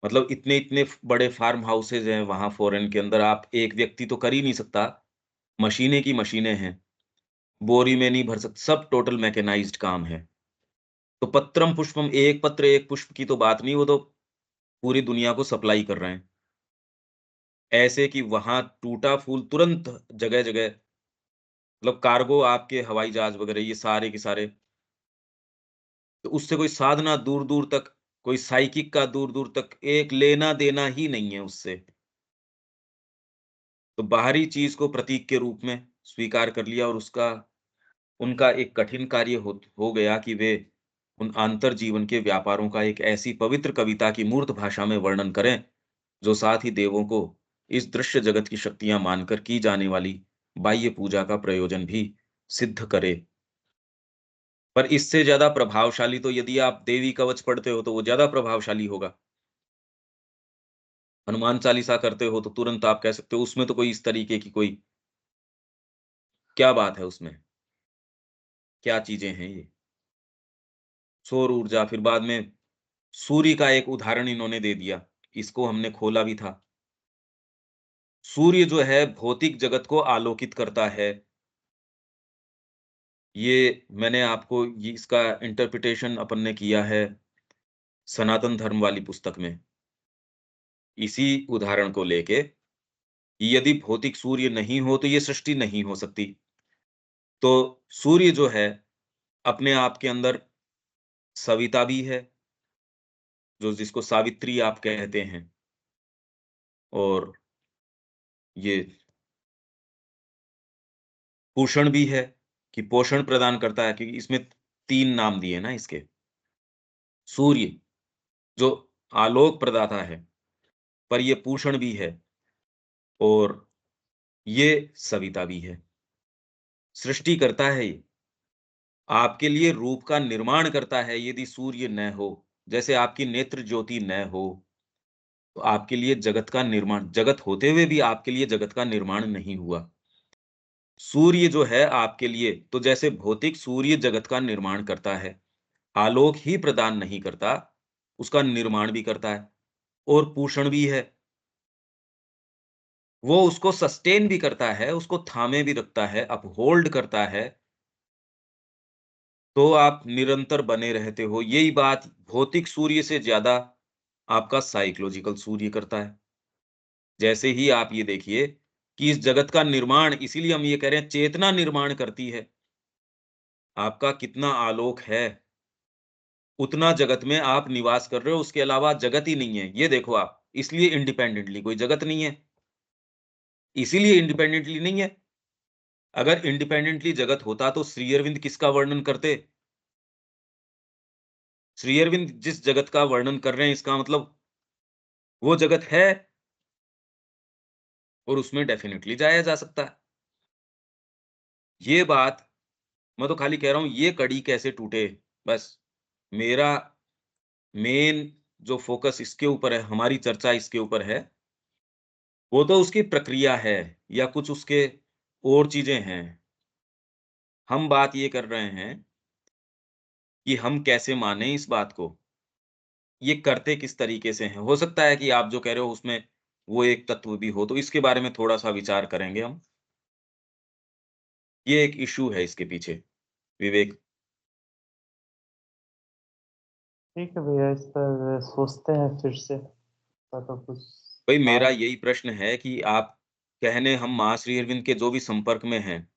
मतलब इतने-इतने बड़े फार्म हाउसेज़ हैं वहाँ फ़ॉरेन के अंदर, आप एक व्यक्ति तो कर ही नहीं सकता। मशीनें की मशीनें हैं। बोरी में नहीं भर सब टोटल मैकेनाइज़्ड काम है। तो पत्रम पुष्पम, एक पत्र एक पुष्प की तो बात नहीं, वो तो पूरी दुनिया को सप्लाई कर रहे हैं। ऐसे कि वहाँ टूटा फूल तुरंत जगह-जगह, मतलब कार्गो आपके हवाई जहाज़ वग़ैरह ये सारे के सारे, तो उससे कोई साधना दूर-दूर तक, कोई साइकिक का दूर-दूर तक एक लेना-देना ही नहीं है उससे। तो बाहरी चीज़ को प्रतीक के रूप में स्वीकार कर लिया, और उसका उनका एक कठिन कार्य हो गया कि वे उन आंतर जीवन के व्यापारों का एक ऐसी पवित्र कविता की मूर्त भाषा में वर्णन करें, जो साथ ही देवों को इस दृश्य जगत की शक्तियाँ मानकर की जाने वाली बाह्य पूजा का प्रयोजन भी सिद्ध करे। पर इससे ज़्यादा प्रभावशाली तो यदि आप देवी कवच पढ़ते हो, तो वो ज़्यादा प्रभावशाली होगा। हनुमान चालीसा करते हो, तो तुरंत आप कह सकते हो उसमें तो कोई इस तरीके की कोई क्या बात है उसमें? क्या चीज़ें हैं ये? सौर ऊर्जा, फिर बाद में सूर्य का एक उदाहरण इन्होंने दे दिया। इसको हमने खोला भी था। सूर्य जो है भौतिक जगत को आलोकित करता है। ये मैंने आपको ये इसका इंटरप्रिटेशन अपन ने किया है सनातन धर्म वाली पुस्तक में, इसी उदाहरण को लेके यदि भौतिक सूर्य नहीं हो तो ये सृष्टि नहीं हो सकती। तो सूर्य जो है अपने आप के अंदर सविता भी है, जो जिसको सावित्री आप कहते हैं, और ये पूषण भी है कि पोषण प्रदान करता है, क्योंकि इसमें 3 नाम दिए ना इसके। सूर्य जो आलोक प्रदाता है, पर ये पूषण भी है और ये सविता भी है। सृष्टि करता है ये। आपके लिए रूप का निर्माण करता है यदि सूर्य न हो, जैसे आपकी नेत्र ज्योति न हो, तो आपके लिए जगत का निर्माण, जगत होते हुए भी आपके लिए जगत का निर्माण नहीं हुआ। सूर्य जो है आपके लिए, तो जैसे भौतिक सूर्य जगत का निर्माण करता है, आलोक ही प्रदान नहीं करता, उसका निर्माण भी करता है और पोषण भी है। वो उसको सस्टेन भी करता है, उसको थामे भी रखता है, अपहोल्ड करता है, तो आप निरंतर बने रहते हो। यही बात भौतिक सूर्य से ज़्यादा आपका साइकोलॉजिकल सूर्य करता है। जैसे ही आप ये देखिए कि इस जगत का निर्माण, इसीलिए हम ये कह रहे हैं चेतना निर्माण करती है। आपका कितना आलोक है, उतना जगत में आप निवास कर रहे हो, उसके अलावा जगत ही नहीं है। ये देखो आप, इसलिए इंडिपेंडेंटली कोई जगत नहीं है, इसीलिए इंडिपेंडेंटली नहीं है। अगर इंडिपेंडेंटली जगत होता तो श्री अरविंद किसका वर्णन करते? श्री अरविंद जिस जगत का वर्णन कर रहे हैं, इसका मतलब वो जगत है और उसमें डेफिनिटली जाया जा सकता है। ये बात मैं तो खाली कह रहा हूँ, ये कड़ी कैसे टूटे, बस मेरा मेन जो फ़ोकस इसके ऊपर है, हमारी चर्चा इसके ऊपर है, वो तो उसकी प्रक्रिया है या कुछ उसके और चीज़ें हैं। हम बात ये कर रहे हैं कि हम कैसे मानें इस बात को, ये करते किस तरीके से हैं। हो सकता है कि आप जो कह रहे हो उसमें वो एक तत्व भी हो, तो इसके बारे में थोड़ा-सा विचार करेंगे हम। ये एक इश्यू है इसके पीछे, विवेक। ठीक है भैया, इस पर सोचते हैं फिर से। तो कुछ भाई मेरा बात। यही प्रश्न है कि आप कहने हम महाश्री अरविंद के जो भी संपर्क में हैं,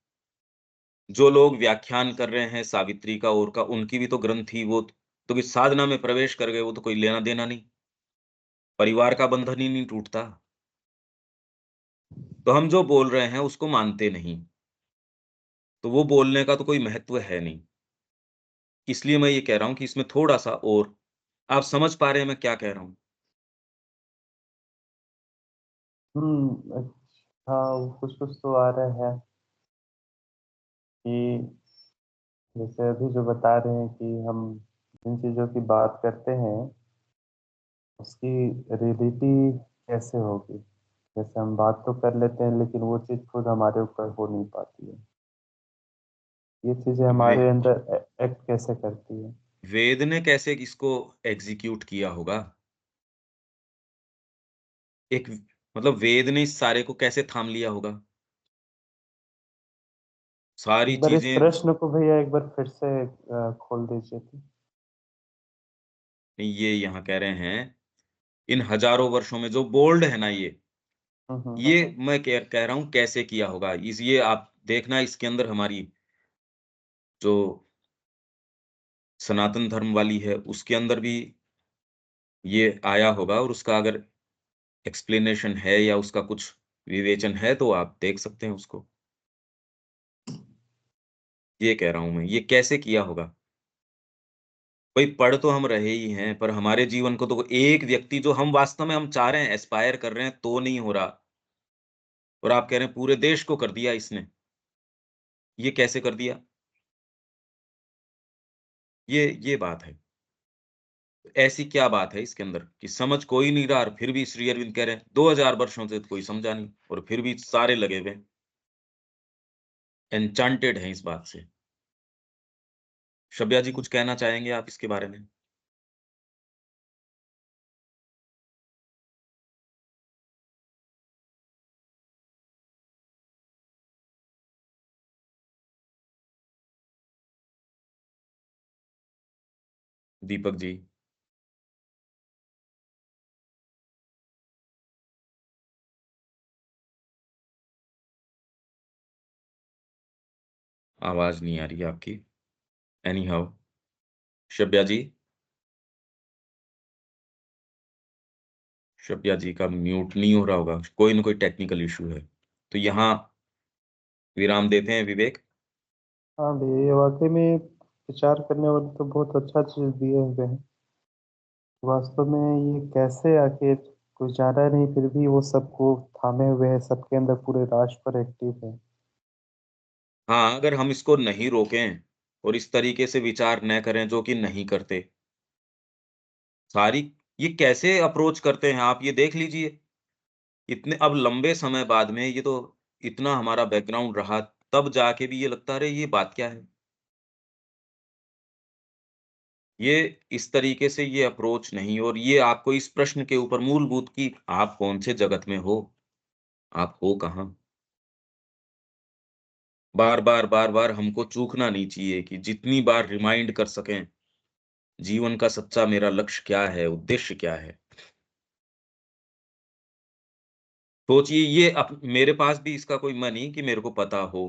जो लोग व्याख्यान कर रहे हैं सावित्री का और का, उनकी भी तो ग्रंथ थी, वो तो भी साधना में प्रवेश कर गए, वो तो कोई लेना-देना नहीं। परिवार का बंधन ही नहीं टूटता। तो हम जो बोल रहे हैं उसको मानते नहीं, तो वो बोलने का तो कोई महत्व है नहीं। इसलिए मैं ये कह रहा हूँ कि इसमें थोड़ा-सा और आप समझ पा रहे हैं मैं क्या कह रहा हूँ? अच्छा, कुछ-कुछ तो आ रहे हैं कि जैसे अभी जो बता रहे हैं कि हम जिन चीज़ों की बात करते हैं, उसकी रियलिटी कैसे होगी? जैसे हम बात तो कर लेते हैं, लेकिन वो चीज़ खुद हमारे ऊपर हो नहीं पाती है। ये चीज़ें वे हमारे अंदर एक्ट कैसे करती है? वेद ने कैसे इसको एग्ज़ीक्यूट किया होगा? एक मतलब वेद ने इस सारे को कैसे थाम लिया होगा? सारी एक बार इस चीज़ें प्रश्न को भैया एक बार फिर से खोल दीजिए तो। ये यहाँ कह रहे हैं, इन हज़ारों वर्षों में जो बोल्ड है ना हुँ, हुँ। ये मैं कह रहा हूँ कैसे किया होगा। इस ये आप देखना इसके अंदर हमारी जो सनातन धर्म वाली है, उसके अंदर भी ये आया होगा और उसका अगर एक्सप्लेनेशन है या उसका कुछ विवेचन है, तो आप देख सकते हैं उसको। ये कह रहा हूँ मैं, ये कैसे किया होगा? भई पढ़ तो हम रहे ही हैं, पर हमारे जीवन को तो एक व्यक्ति जो हम वास्तव में हम चाह रहे हैं, एस्पायर कर रहे हैं, तो नहीं हो रहा और आप कह रहे हैं पूरे देश को कर दिया इसने। ये कैसे कर दिया? ये बात है। ऐसी क्या बात है इसके अंदर कि समझ कोई नहीं रहा और फिर भी श्री अरविंद कह रहे हैं 2000 वर्षों से तो कोई समझा नहीं और फिर भी सारे लगे हुए हैं, एन्चांटेड हैं इस बात से। शब्या जी कुछ कहना चाहेंगे आप इसके बारे में? दीपक जी? आवाज नहीं आ रही है आपकी। एनी हाउ, शब्या जी, शब्या जी का म्यूट नहीं हो रहा होगा, कोई ना कोई टेक्निकल इशू है। तो यहाँ विराम देते हैं विवेक। हाँ भैया, वाकई में विचार करने वाले तो बहुत अच्छा चीज़ दिए हुए हैं। वास्तव में ये कैसे आखिर कुछ जाना नहीं, फिर भी वो सबको थामे हुए हैं, सबके अंदर पूरे राष्ट्र पर एक्टिव है। हाँ, अगर हम इसको नहीं रोकें और इस तरीके से विचार न करें जो कि नहीं करते, सारी ये कैसे अप्रोच करते हैं आप ये देख लीजिए। इतने अब लंबे समय बाद में ये तो इतना हमारा बैकग्राउंड रहा, तब जाके भी ये लगता अरे ये बात क्या है? ये इस तरीके से ये अप्रोच नहीं, और ये आपको इस प्रश्न के ऊपर मूलभूत कि आप कौन से जगत में हो? आप हो कहाँ? बार-बार, बार-बार हमको चूकना नहीं चाहिए कि जितनी बार रिमाइंड कर सकें, जीवन का सच्चा मेरा लक्ष्य क्या है, उद्देश्य क्या है? सोचिए ये मेरे पास भी इसका कोई मैं नहीं कि मेरे को पता हो,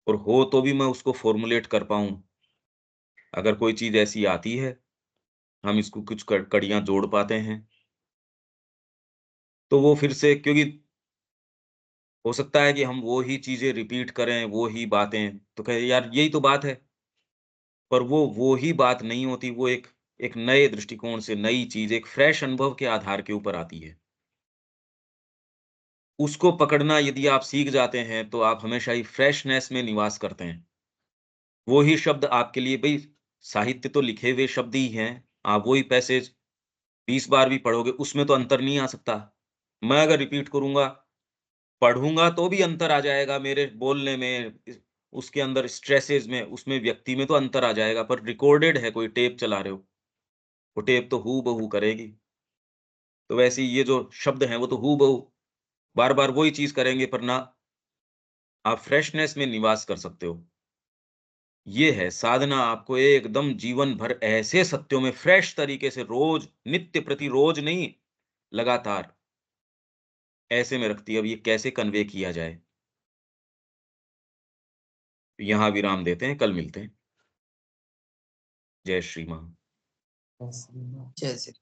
और हो तो भी मैं उसको फ़ॉर्मूलेट कर पाऊँ। अगर कोई चीज़ ऐसी आती है, हम इसको कुछ कड़ियाँ जोड़ पाते हैं, तो वो फिर से, क्योंकि हो सकता है कि हम वो ही चीज़ें रिपीट करें, वो ही बातें, तो कहें यार यही तो बात है। पर वो ही बात नहीं होती, वो एक नए दृष्टिकोण से नई चीज़, एक फ्रेश अनुभव के आधार के ऊपर आती है। उसको पकड़ना यदि आप सीख जाते हैं, तो आप हमेशा ही फ्रेशनेस में निवास करते हैं। वो ही शब्द आपके लिए भई साहित्य तो लिखे हुए शब्द ही हैं, आप वही पैसेज 20 बार भी पढ़ोगे, उसमें तो अंतर नहीं आ सकता। मैं अगर रिपीट करूँगा, पढ़ूँगा तो भी अंतर आ जाएगा मेरे बोलने में, उसके अंदर स्ट्रेसेस में, उसमें व्यक्ति में तो अंतर आ जाएगा, पर रिकॉर्डेड है, कोई टेप चला रहे हो, वो टेप तो हूबहू करेगी। तो वैसे ही ये जो शब्द हैं, वो तो हूबहू बार-बार वही चीज़ करेंगे, पर ना आप फ्रेशनेस में निवास कर सकते हो। ये है साधना, आपको एकदम जीवन भर ऐसे सत्यों में फ्रेश तरीके से रोज़, नित्य प्रति रोज़ नहीं, लगातार ऐसे में रखती है। अब ये कैसे कन्वे किया जाए? यहाँ विराम देते हैं, कल मिलते हैं। जय श्री माँ। ऐसे ही ना। जय श्री